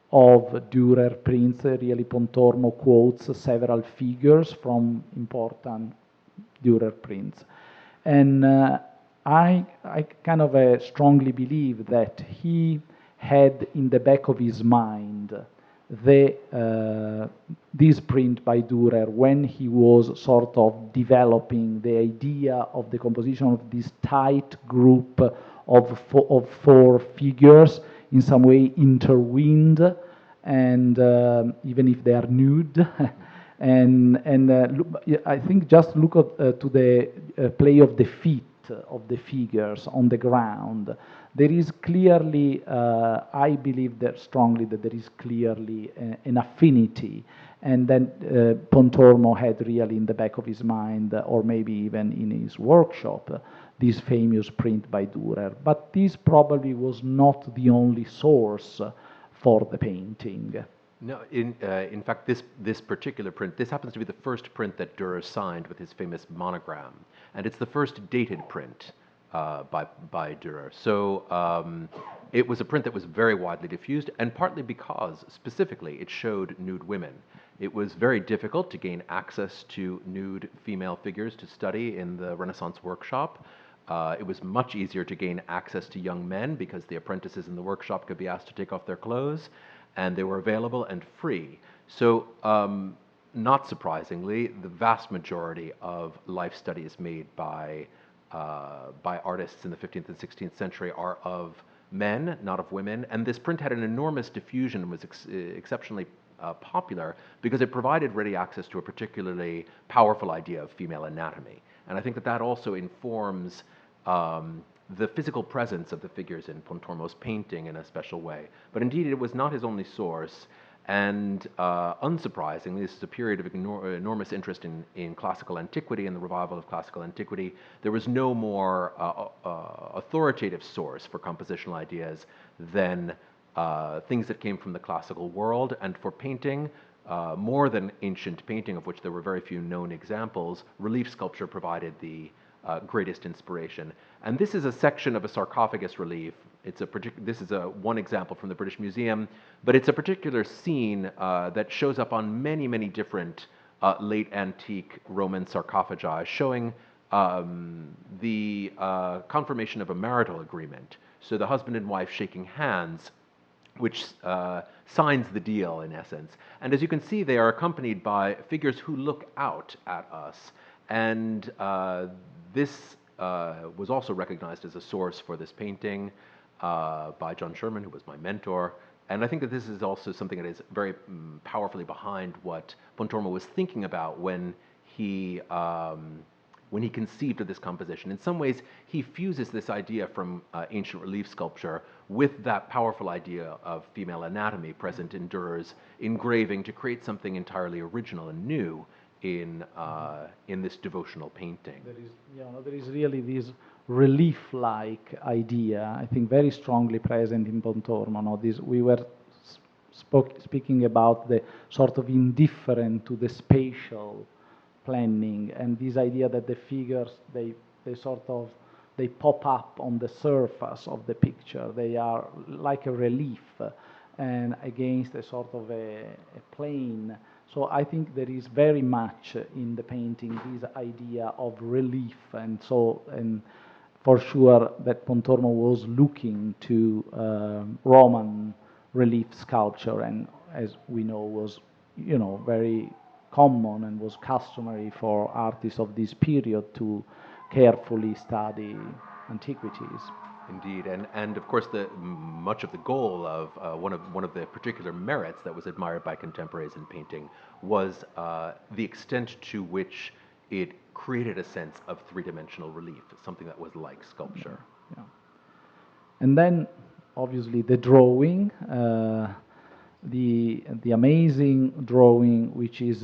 of Dürer prints. Really, Pontormo quotes several figures from important Dürer prints. And I kind of strongly believe that he had in the back of his mind this print by Dürer when he was sort of developing the idea of the composition of this tight group of four figures, in some way intertwined, and even if they are nude. I think just look to the play of the feet of the figures on the ground. There is clearly, I believe that strongly that there is clearly an affinity, and then Pontormo had really in the back of his mind, or maybe even in his workshop, this famous print by Dürer. But this probably was not the only source for the painting. No, in fact, this particular print, this happens to be the first print that Dürer signed with his famous monogram, and it's the first dated print by Dürer. So it was a print that was very widely diffused, and partly because, specifically, it showed nude women. It was very difficult to gain access to nude female figures to study in the Renaissance workshop. It was much easier to gain access to young men because the apprentices in the workshop could be asked to take off their clothes, and they were available and free. So, not surprisingly, the vast majority of life studies made by artists in the 15th and 16th century are of men, not of women, and this print had an enormous diffusion and was exceptionally popular because it provided ready access to a particularly powerful idea of female anatomy. And I think that also informs the physical presence of the figures in Pontormo's painting in a special way. But indeed, it was not his only source, and unsurprisingly, this is a period of enormous interest in classical antiquity and the revival of classical antiquity. There was no more authoritative source for compositional ideas than things that came from the classical world, and for painting, more than ancient painting, of which there were very few known examples, relief sculpture provided the greatest inspiration. And this is a section of a sarcophagus relief. This is one example from the British Museum, but it's a particular scene that shows up on many, many different late antique Roman sarcophagi showing the confirmation of a marital agreement. So the husband and wife shaking hands, which signs the deal in essence. And as you can see, they are accompanied by figures who look out at us. And this was also recognized as a source for this painting by John Sherman, who was my mentor. And I think that this is also something that is very powerfully behind what Pontormo was thinking about when he conceived of this composition. In some ways, he fuses this idea from ancient relief sculpture with that powerful idea of female anatomy present in Durer's engraving to create something entirely original and new in this devotional painting. There is really this relief-like idea, I think, very strongly present in Pontormo. No? We were speaking about the sort of indifferent to the spatial planning, and this idea that the figures they pop up on the surface of the picture. They are like a relief and against a sort of a plane. So I think there is very much in the painting this idea of relief, and for sure that Pontormo was looking to Roman relief sculpture, and as we know was very common and was customary for artists of this period to carefully study antiquities. Indeed, and of course, much of the goal of one of the particular merits that was admired by contemporaries in painting was the extent to which it created a sense of three-dimensional relief, something that was like sculpture. Yeah. And then, obviously, the drawing, the amazing drawing, which is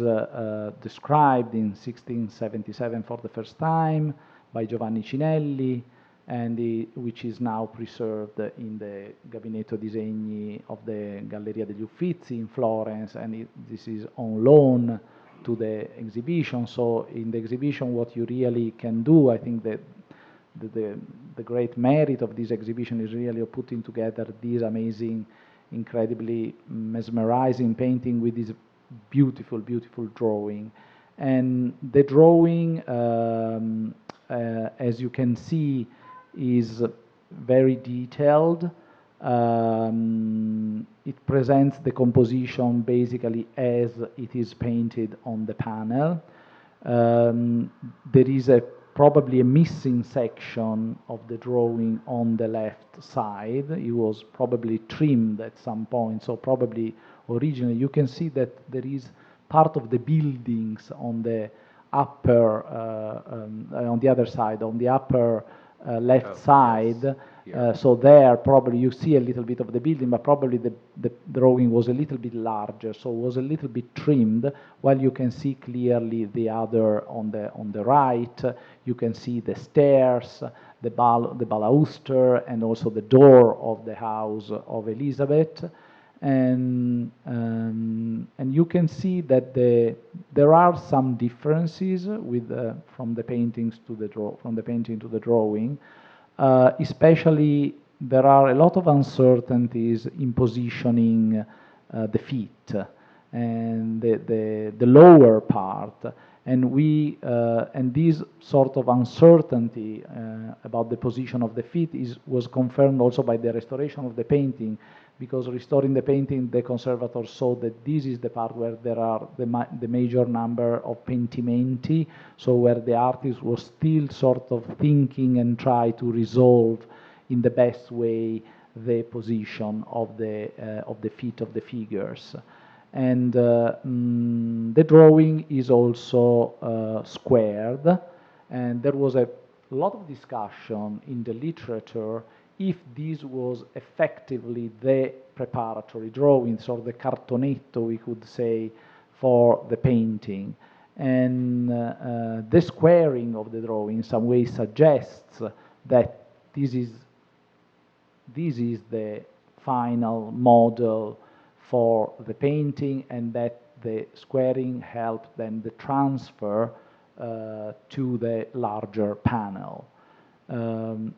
described in 1677 for the first time by Giovanni Cinelli, and which is now preserved in the Gabinetto Disegni of the Galleria degli Uffizi in Florence, and this is on loan to the exhibition. So in the exhibition, what you really can do, I think that the great merit of this exhibition is really putting together this amazing, incredibly mesmerizing painting with this beautiful, beautiful drawing. And the drawing, as you can see, is very detailed. It presents the composition basically as it is painted on the panel. There is probably a missing section of the drawing on the left side. It was probably trimmed at some point, so probably originally you can see that there is part of the buildings on the upper, on the other side, on the upper left side. Yes. Yeah. So there probably you see a little bit of the building, but probably the drawing was a little bit larger, so it was a little bit trimmed, while you can see clearly the other on the right. You can see the stairs, the baluster, and also the door of the house of Elizabeth. And you can see that there are some differences with from the paintings to the painting to the drawing. Especially, there are a lot of uncertainties in positioning the feet and the lower part, and this sort of uncertainty about the position of the feet was confirmed also by the restoration of the painting, because restoring the painting, the conservators saw that this is the part where there are the major number of pentimenti, so where the artist was still sort of thinking and try to resolve in the best way the position of the feet of the figures. And the drawing is also squared, and there was a lot of discussion in the literature if this was effectively the preparatory drawings, or the cartonetto, we could say, for the painting. And the squaring of the drawing in some way suggests that this is the final model for the painting, and that the squaring helped then the transfer to the larger panel. And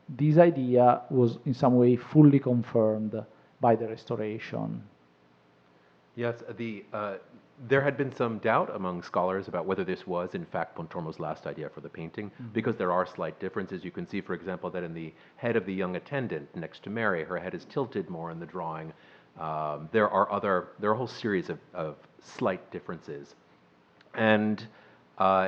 this idea was in some way fully confirmed by the restoration. Yes, There had been some doubt among scholars about whether this was, in fact, Pontormo's last idea for the painting, because there are slight differences. You can see, for example, that in the head of the young attendant next to Mary, her head is tilted more in the drawing. There are a whole series of slight differences. And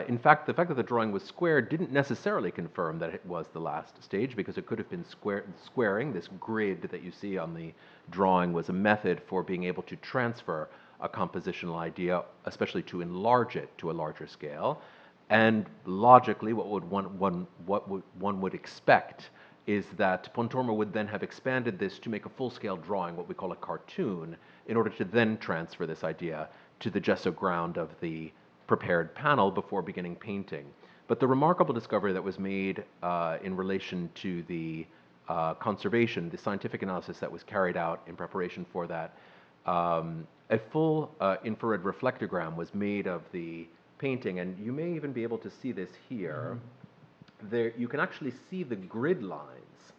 in fact, the fact that the drawing was square didn't necessarily confirm that it was the last stage, because it could have been squaring. This grid that you see on the drawing was a method for being able to transfer a compositional idea, especially to enlarge it to a larger scale. And logically, what one would expect is that Pontormo would then have expanded this to make a full-scale drawing, what we call a cartoon, in order to then transfer this idea to the gesso ground of the prepared panel before beginning painting. But the remarkable discovery that was made in relation to the conservation, the scientific analysis that was carried out in preparation for that, a full infrared reflectogram was made of the painting, and you may even be able to see this here. There, you can actually see the grid lines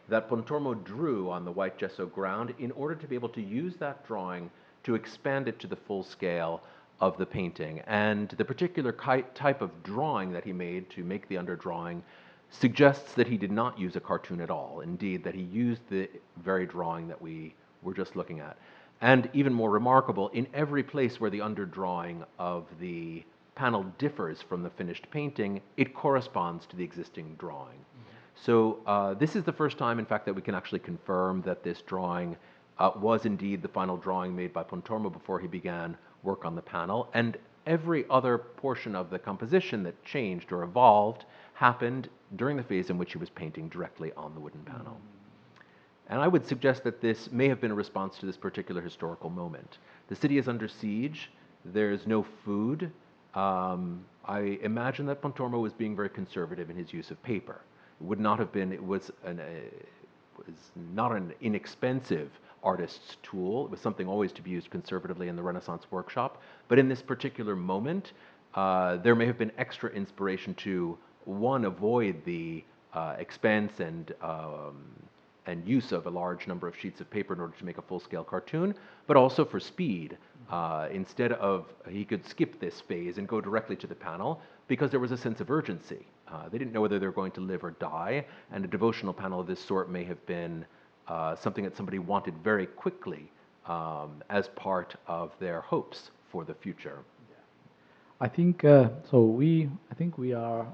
that Pontormo drew on the white gesso ground in order to be able to use that drawing to expand it to the full scale of the painting. And the particular type of drawing that he made to make the underdrawing suggests that he did not use a cartoon at all. Indeed, that he used the very drawing that we were just looking at. And even more remarkable, in every place where the underdrawing of the panel differs from the finished painting, it corresponds to the existing drawing. So this is the first time, in fact, that we can actually confirm that this drawing was indeed the final drawing made by Pontormo before he began work on the panel. And every other portion of the composition that changed or evolved happened during the phase in which he was painting directly on the wooden panel. And I would suggest that this may have been a response to this particular historical moment. The city is under siege. There's no food. I imagine that Pontormo was being very conservative in his use of paper. It would not have been, it was not an inexpensive artist's tool. It was something always to be used conservatively in the Renaissance workshop. But in this particular moment, there may have been extra inspiration to, one, avoid the expense and use of a large number of sheets of paper in order to make a full-scale cartoon, but also for speed. Instead of, he could skip this phase and go directly to the panel because there was a sense of urgency. They didn't know whether they were going to live or die, and a devotional panel of this sort may have been something that somebody wanted very quickly as part of their hopes for the future. I think so. I think we are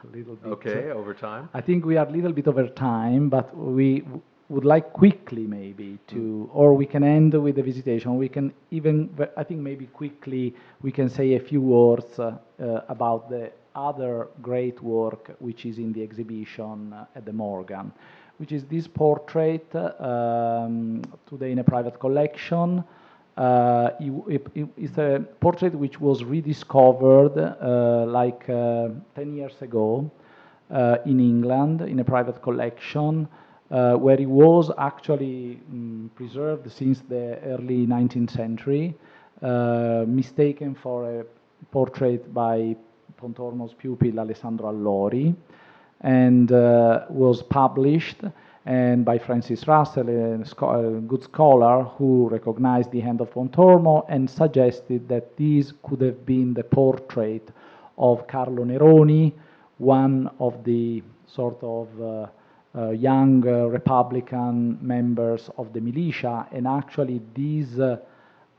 a little bit. Okay, over time. I think we are a little bit over time, but we would like quickly maybe to, or we can end with the visitation. We can even, I think maybe quickly we can say a few words about the other great work which is in the exhibition at the Morgan, which is this portrait today in a private collection. It's a portrait which was rediscovered like 10 years ago in England in a private collection where it was actually preserved since the early 19th century, mistaken for a portrait by Pontormo's pupil Alessandro Allori, and was published and by Francis Russell, a good scholar who recognized the hand of Pontormo and suggested that this could have been the portrait of Carlo Neroni, one of the sort of young Republican members of the militia. And actually this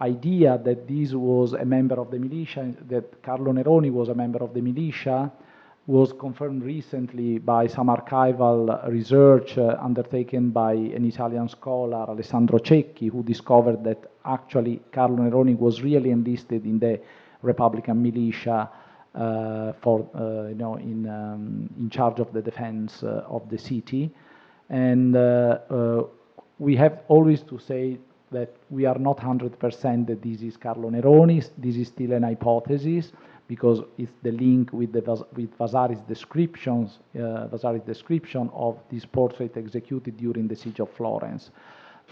idea that this was a member of the militia, that Carlo Neroni was a member of the militia, was confirmed recently by some archival research undertaken by an Italian scholar, Alessandro Cecchi, who discovered that actually Carlo Neroni was really enlisted in the Republican militia in charge of the defense of the city. And we have always to say that we are not 100% that this is Carlo Neroni. This is still an hypothesis, because it's the link with Vasari's descriptions, Vasari's description of this portrait executed during the siege of Florence.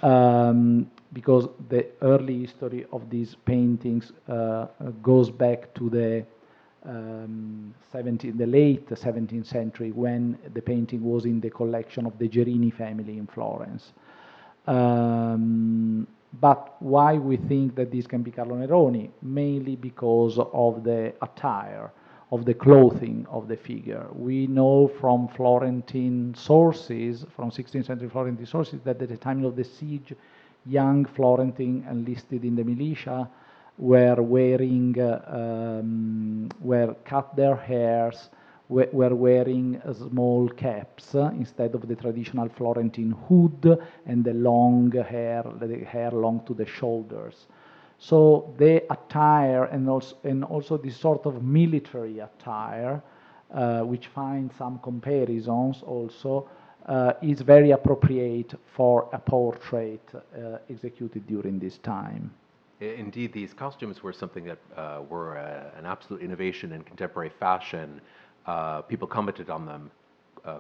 Because the early history of these paintings goes back to the late 17th century, when the painting was in the collection of the Gerini family in Florence. But why we think that this can be Carlo Neroni? Mainly because of the attire, of the clothing of the figure. We know from Florentine sources, from 16th century Florentine sources, that at the time of the siege, young Florentine enlisted in the militia were wearing, were cut their hairs, were wearing small caps instead of the traditional Florentine hood and the long hair, the hair long to the shoulders. So the attire and also this sort of military attire, which finds some comparisons also, is very appropriate for a portrait executed during this time. Indeed, these costumes were something that were an absolute innovation in contemporary fashion. People commented on them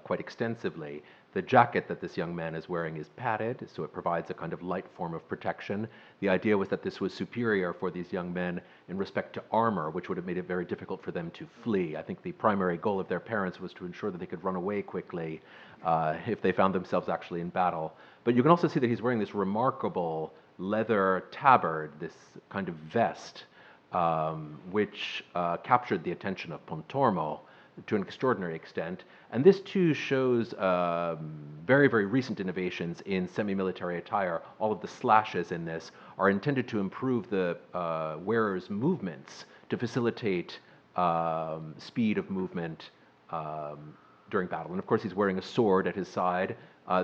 quite extensively. The jacket that this young man is wearing is padded, so it provides a kind of light form of protection. The idea was that this was superior for these young men in respect to armor, which would have made it very difficult for them to flee. I think the primary goal of their parents was to ensure that they could run away quickly if they found themselves actually in battle. But you can also see that he's wearing this remarkable leather tabard, this kind of vest, which captured the attention of Pontormo to an extraordinary extent. And this too shows very, very recent innovations in semi-military attire. All of the slashes in this are intended to improve the wearer's movements to facilitate speed of movement during battle. And of course, he's wearing a sword at his side.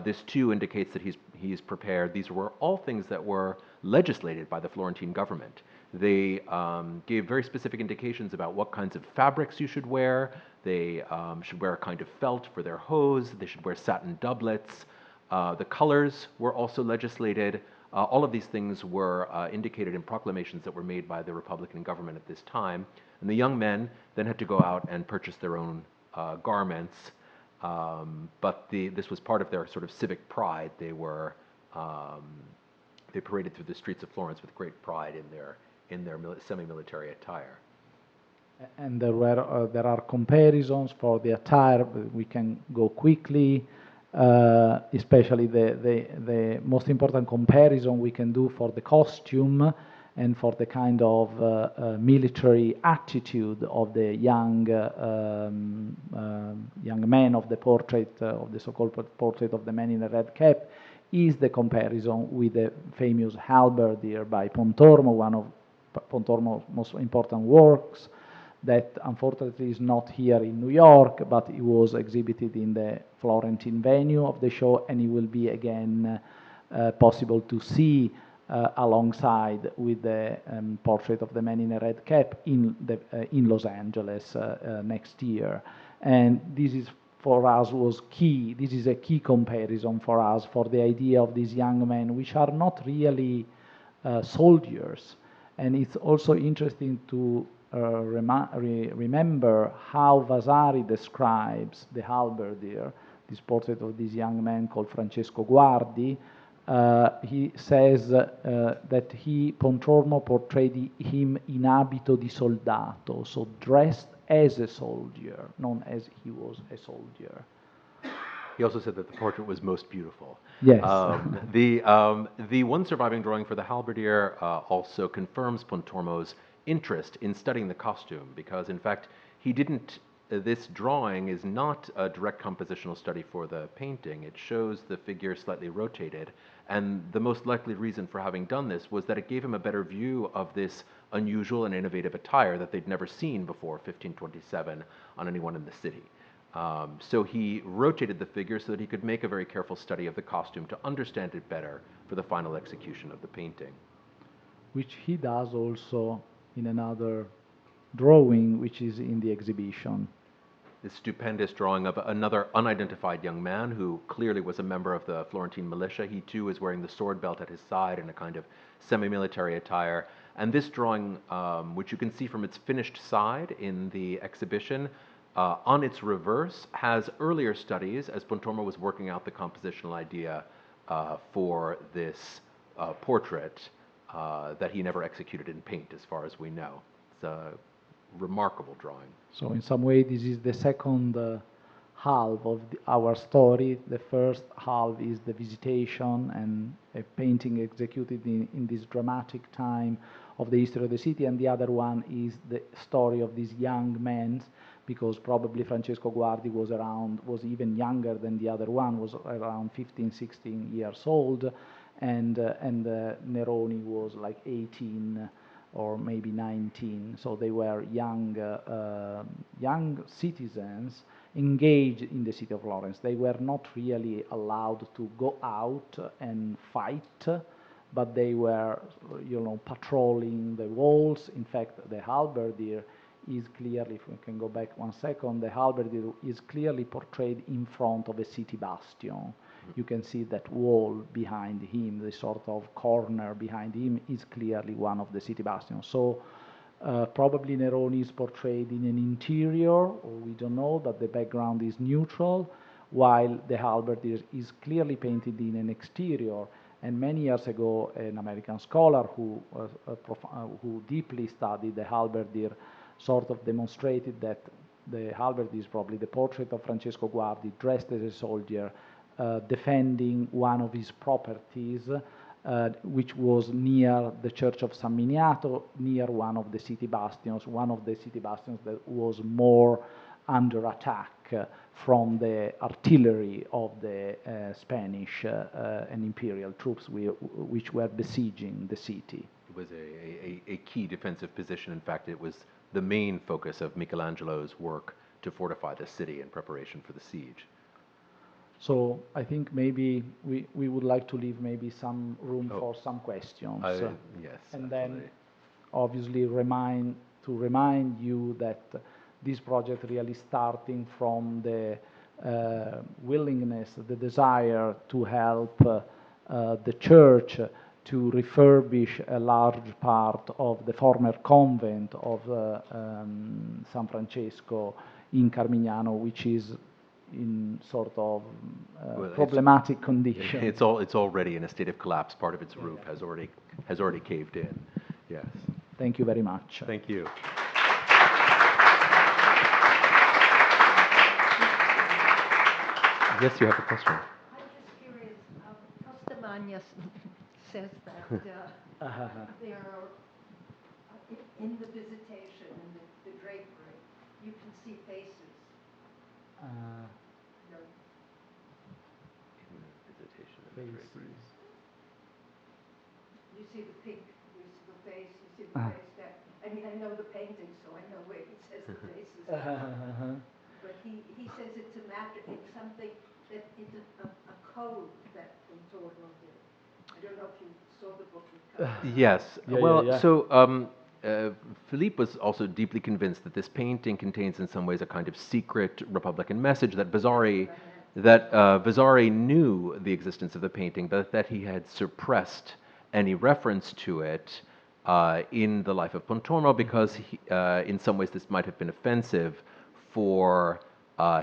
This too indicates that he's prepared. These were all things that were legislated by the Florentine government. They gave very specific indications about what kinds of fabrics you should wear. They should wear a kind of felt for their hose. They should wear satin doublets. The colors were also legislated. All of these things were indicated in proclamations that were made by the Republican government at this time. And the young men then had to go out and purchase their own garments. But this was part of their sort of civic pride. They paraded through the streets of Florence with great pride in their semi-military attire. And there are comparisons for the attire. We can go quickly, especially the most important comparison we can do for the costume and for the kind of military attitude of the young man of the portrait, of the so-called portrait of the man in a red cap, is the comparison with the famous halberdier by Pontormo, one of Pontormo's most important works, that unfortunately is not here in New York, but it was exhibited in the Florentine venue of the show, and it will be again possible to see alongside with the portrait of the man in a red cap in Los Angeles next year. And this is for us was key. This is a key comparison for us for the idea of these young men, which are not really soldiers. And it's also interesting to remember how Vasari describes the halberdier, this portrait of this young man called Francesco Guardi. He says that Pontormo portrayed him in abito di soldato, so dressed as a soldier, not as he was a soldier. He also said that the portrait was most beautiful. Yes. The one surviving drawing for the halberdier also confirms Pontormo's interest in studying the costume, because in fact he didn't. This drawing is not a direct compositional study for the painting. It shows the figure slightly rotated, and the most likely reason for having done this was that it gave him a better view of this unusual and innovative attire that they'd never seen before 1527 on anyone in the city. So he rotated the figure so that he could make a very careful study of the costume to understand it better for the final execution of the painting. Which he does also in another drawing, which is in the exhibition. This stupendous drawing of another unidentified young man who clearly was a member of the Florentine militia. He too is wearing the sword belt at his side in a kind of semi-military attire. And this drawing, which you can see from its finished side in the exhibition, on its reverse, has earlier studies as Pontormo was working out the compositional idea for this portrait that he never executed in paint, as far as we know. It's a remarkable drawing. So in some way, this is the second half of our story. The first half is the Visitation and a painting executed in this dramatic time of the history of the city, and the other one is the story of these young men, because probably Francesco Guardi was even younger than the other one, was around 15, 16 years old, and Neroni was like 18 or maybe 19. So they were young citizens engaged in the city of Florence. They were not really allowed to go out and fight, but they were, patrolling the walls. In fact, the halberdier is clearly, if we can go back 1 second, the halberdier is clearly portrayed in front of a city bastion. You can see that wall behind him, the sort of corner behind him is clearly one of the city bastions. So probably Neroni is portrayed in an interior, or we don't know, but the background is neutral, while the halberdier is clearly painted in an exterior. And many years ago, an American scholar who deeply studied the halberdier sort of demonstrated that the halberdier is probably the portrait of Francesco Guardi dressed as a soldier, defending one of his properties, which was near the church of San Miniato, near one of the city bastions that was more under attack from the artillery of the Spanish and imperial troops which were besieging the city. It was a key defensive position. In fact, it was the main focus of Michelangelo's work to fortify the city in preparation for the siege. So I think maybe we would like to leave maybe some room for some questions. Yes. And absolutely. then obviously remind you that this project really starting from the willingness, the desire to help the church to refurbish a large part of the former convent of San Francesco in Carmignano, which is in sort of problematic condition. It's already in a state of collapse. Part of its roof has already caved in. Yes. Thank you very much. Thank you. Yes, you have a question. I'm just curious. Costamagna says that there are, in the Visitation, in the drapery, you can see faces. Visitation and and the draperies. You see the pink, you see the face, you see the face there. I mean, I know the painting, so I know where he says the faces are. But he says it's a matter, it's something that it's a code that Pontormo did. I don't know if you saw the book. Yes. Yeah. So Philippe was also deeply convinced that this painting contains in some ways a kind of secret Republican message that Vasari knew the existence of the painting, but that he had suppressed any reference to it in the life of Pontormo because in some ways this might have been offensive for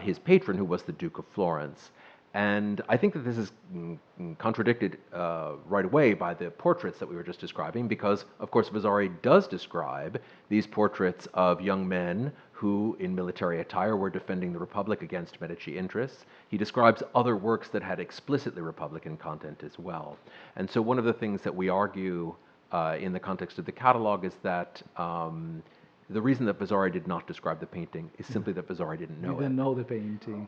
his patron, who was the Duke of Florence. And I think that this is contradicted right away by the portraits that we were just describing, because, of course, Vasari does describe these portraits of young men who, in military attire, were defending the Republic against Medici interests. He describes other works that had explicitly Republican content as well. And so one of the things that we argue in the context of the catalog is that the reason that Vasari did not describe the painting is simply that Vasari didn't know it. He didn't know the painting.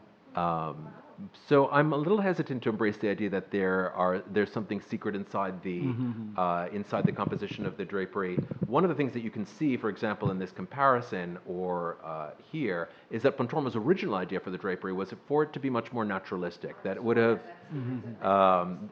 So I'm a little hesitant to embrace the idea that there's something secret inside the composition of the drapery. One of the things that you can see, for example, in this comparison or here, is that Pontormo's original idea for the drapery was for it to be much more naturalistic. That it would have,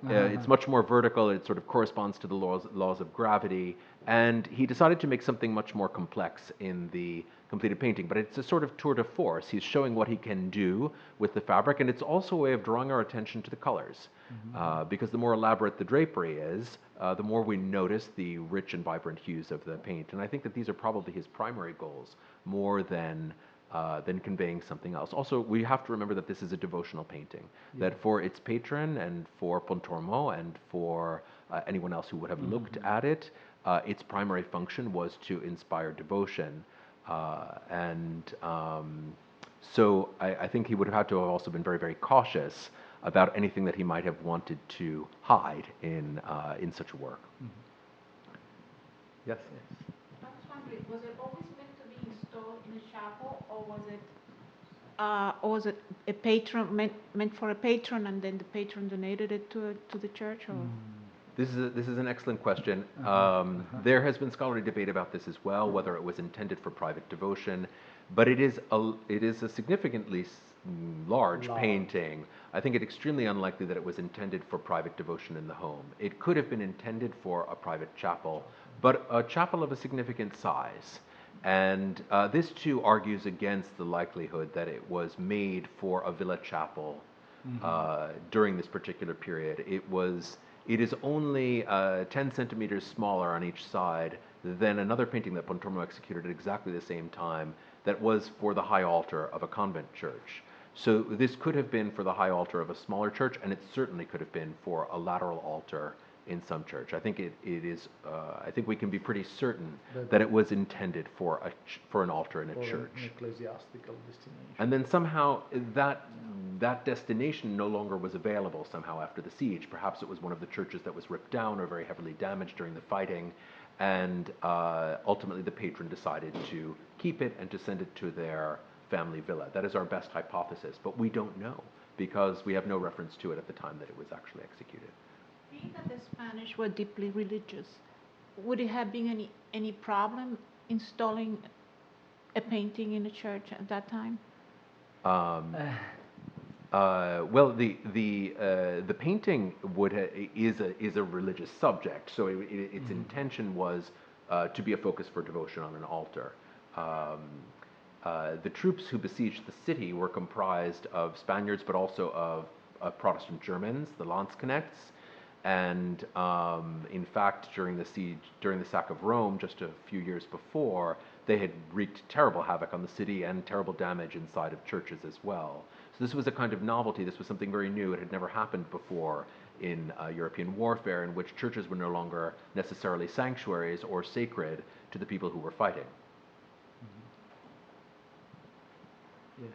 it's much more vertical. It sort of corresponds to the laws of gravity, and he decided to make something much more complex in the completed painting, but it's a sort of tour de force. He's showing what he can do with the fabric, and it's also a way of drawing our attention to the colors, because the more elaborate the drapery is, the more we notice the rich and vibrant hues of the paint. And I think that these are probably his primary goals, more than conveying something else. Also, we have to remember that this is a devotional painting, that for its patron and for Pontormo and for anyone else who would have looked at it, its primary function was to inspire devotion. So I think he would have had to have also been very, very cautious about anything that he might have wanted to hide in such a work. Yes? I was wondering, was it always meant to be installed in a chapel, or was it a patron meant for a patron, and then the patron donated it to the church? Or This is an excellent question. There has been scholarly debate about this as well, whether it was intended for private devotion, but it is a significantly large painting. I think it extremely unlikely that it was intended for private devotion in the home. It could have been intended for a private chapel, but a chapel of a significant size. And this too argues against the likelihood that it was made for a villa chapel during this particular period. It is only 10 centimeters smaller on each side than another painting that Pontormo executed at exactly the same time that was for the high altar of a convent church. So this could have been for the high altar of a smaller church, and it certainly could have been for a lateral altar in some church. I think it is. I think we can be pretty certain that it was intended for an altar in a church. An ecclesiastical destination. And then somehow that destination no longer was available somehow after the siege. Perhaps it was one of the churches that was ripped down or very heavily damaged during the fighting, and ultimately the patron decided to keep it and to send it to their family villa. That is our best hypothesis, but we don't know because we have no reference to it at the time that it was actually executed. being that the Spanish were deeply religious, would it have been any problem installing a painting in a church at that time? Well, the painting is a religious subject, so its intention was to be a focus for devotion on an altar. The troops who besieged the city were comprised of Spaniards, but also of Protestant Germans, the Landsknechts, and in fact, during the sack of Rome, just a few years before, they had wreaked terrible havoc on the city and terrible damage inside of churches as well. So this was a kind of novelty. This was something very new. It had never happened before in European warfare, in which churches were no longer necessarily sanctuaries or sacred to the people who were fighting. Yes.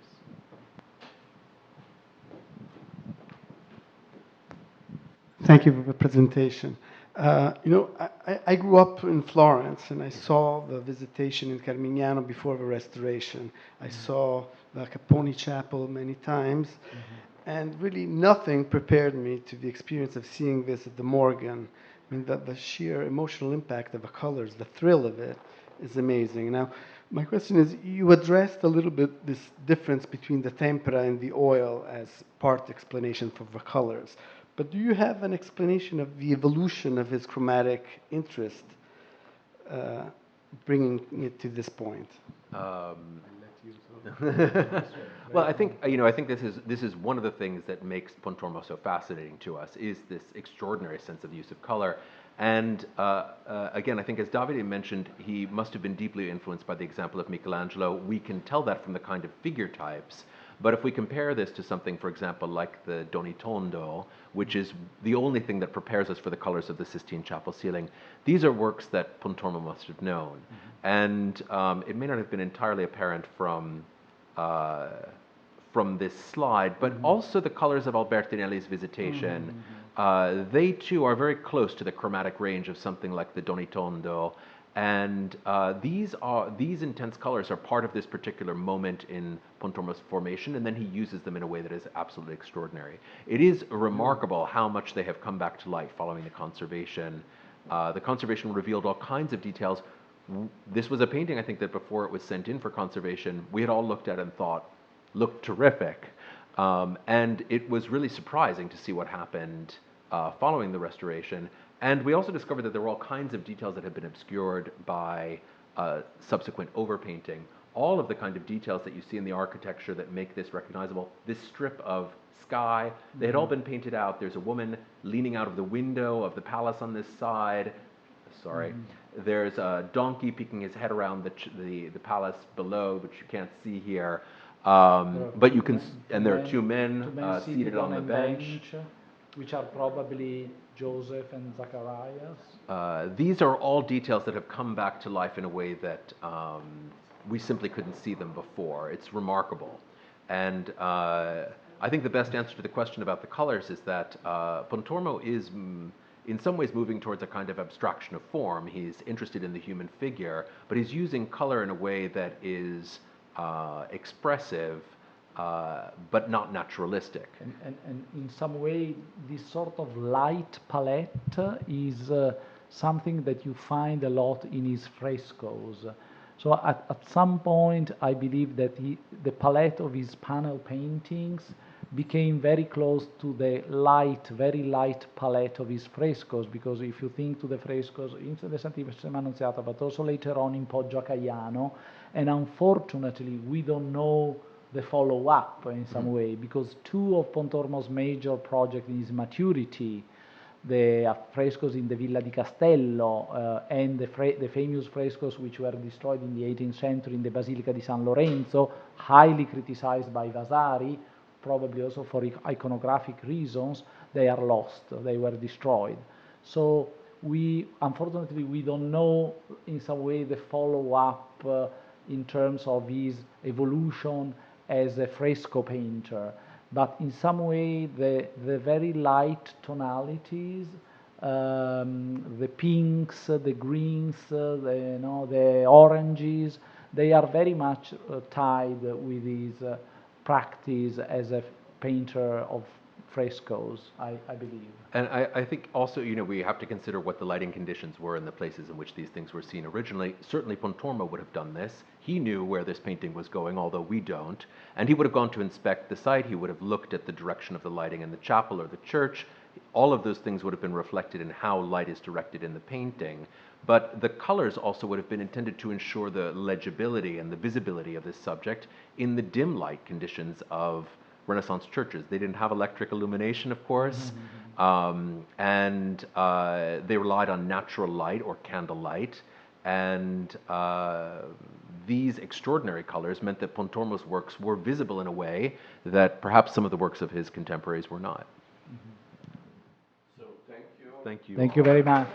Thank you for the presentation. I grew up in Florence, and I saw the Visitation in Carmignano before the restoration. I saw the Capponi Chapel many times, and really nothing prepared me to the experience of seeing this at the Morgan. I mean, the sheer emotional impact of the colors, the thrill of it is amazing. Now, my question is, you addressed a little bit this difference between the tempera and the oil as part explanation for the colors. But do you have an explanation of the evolution of his chromatic interest, bringing it to this point? Well, I think this is one of the things that makes Pontormo so fascinating to us, is this extraordinary sense of use of color. And again, I think as Davide mentioned, he must have been deeply influenced by the example of Michelangelo. We can tell that from the kind of figure types. But if we compare this to something, for example, like the Donitondo, which is the only thing that prepares us for the colors of the Sistine Chapel ceiling, these are works that Pontormo must have known. And it may not have been entirely apparent from this slide, but also the colors of Albertinelli's Visitation, they too are very close to the chromatic range of something like the Donitondo. And these intense colors are part of this particular moment in Pontormo's formation, and then he uses them in a way that is absolutely extraordinary. It is remarkable how much they have come back to light following the conservation. The conservation revealed all kinds of details. This was a painting, I think, that before it was sent in for conservation, we had all looked at and thought, looked terrific. And it was really surprising to see what happened following the restoration. And we also discovered that there were all kinds of details that had been obscured by subsequent overpainting. All of the kind of details that you see in the architecture that make this recognizable, this strip of sky, they had all been painted out. There's a woman leaning out of the window of the palace on this side. Sorry. There's a donkey peeking his head around the palace below, which you can't see here. But you can, and there are two men seated on the bench, which are probably Joseph and Zacharias. These are all details that have come back to life in a way that we simply couldn't see them before. It's remarkable. And I think the best answer to the question about the colors is that Pontormo is in some ways moving towards a kind of abstraction of form. He's interested in the human figure, but he's using color in a way that is expressive, but not naturalistic. And in some way, this sort of light palette is something that you find a lot in his frescoes. So at some point, I believe that the palette of his panel paintings became very close to the light, very light palette of his frescoes, because if you think to the frescoes in the Santissima Annunziata, but also later on in Poggio a Caiano, and unfortunately, we don't know the follow-up in some way, because two of Pontormo's major projects in his maturity, the frescoes in the Villa di Castello and the famous frescoes which were destroyed in the 18th century in the Basilica di San Lorenzo, highly criticized by Vasari, probably also for iconographic reasons, they are lost, they were destroyed. So unfortunately, we don't know in some way the follow-up in terms of his evolution as a fresco painter. But in some way, the very light tonalities, the pinks, the greens, the oranges, they are very much tied with his practice as a painter of frescoes, I believe. And I think also, we have to consider what the lighting conditions were in the places in which these things were seen originally. Certainly Pontormo would have done this. He knew where this painting was going, although we don't. And he would have gone to inspect the site. He would have looked at the direction of the lighting in the chapel or the church. All of those things would have been reflected in how light is directed in the painting. But the colors also would have been intended to ensure the legibility and the visibility of this subject in the dim light conditions of Renaissance churches. They didn't have electric illumination, of course, and they relied on natural light or candlelight. And these extraordinary colors meant that Pontormo's works were visible in a way that perhaps some of the works of his contemporaries were not. So thank you. Thank you. Thank you very much.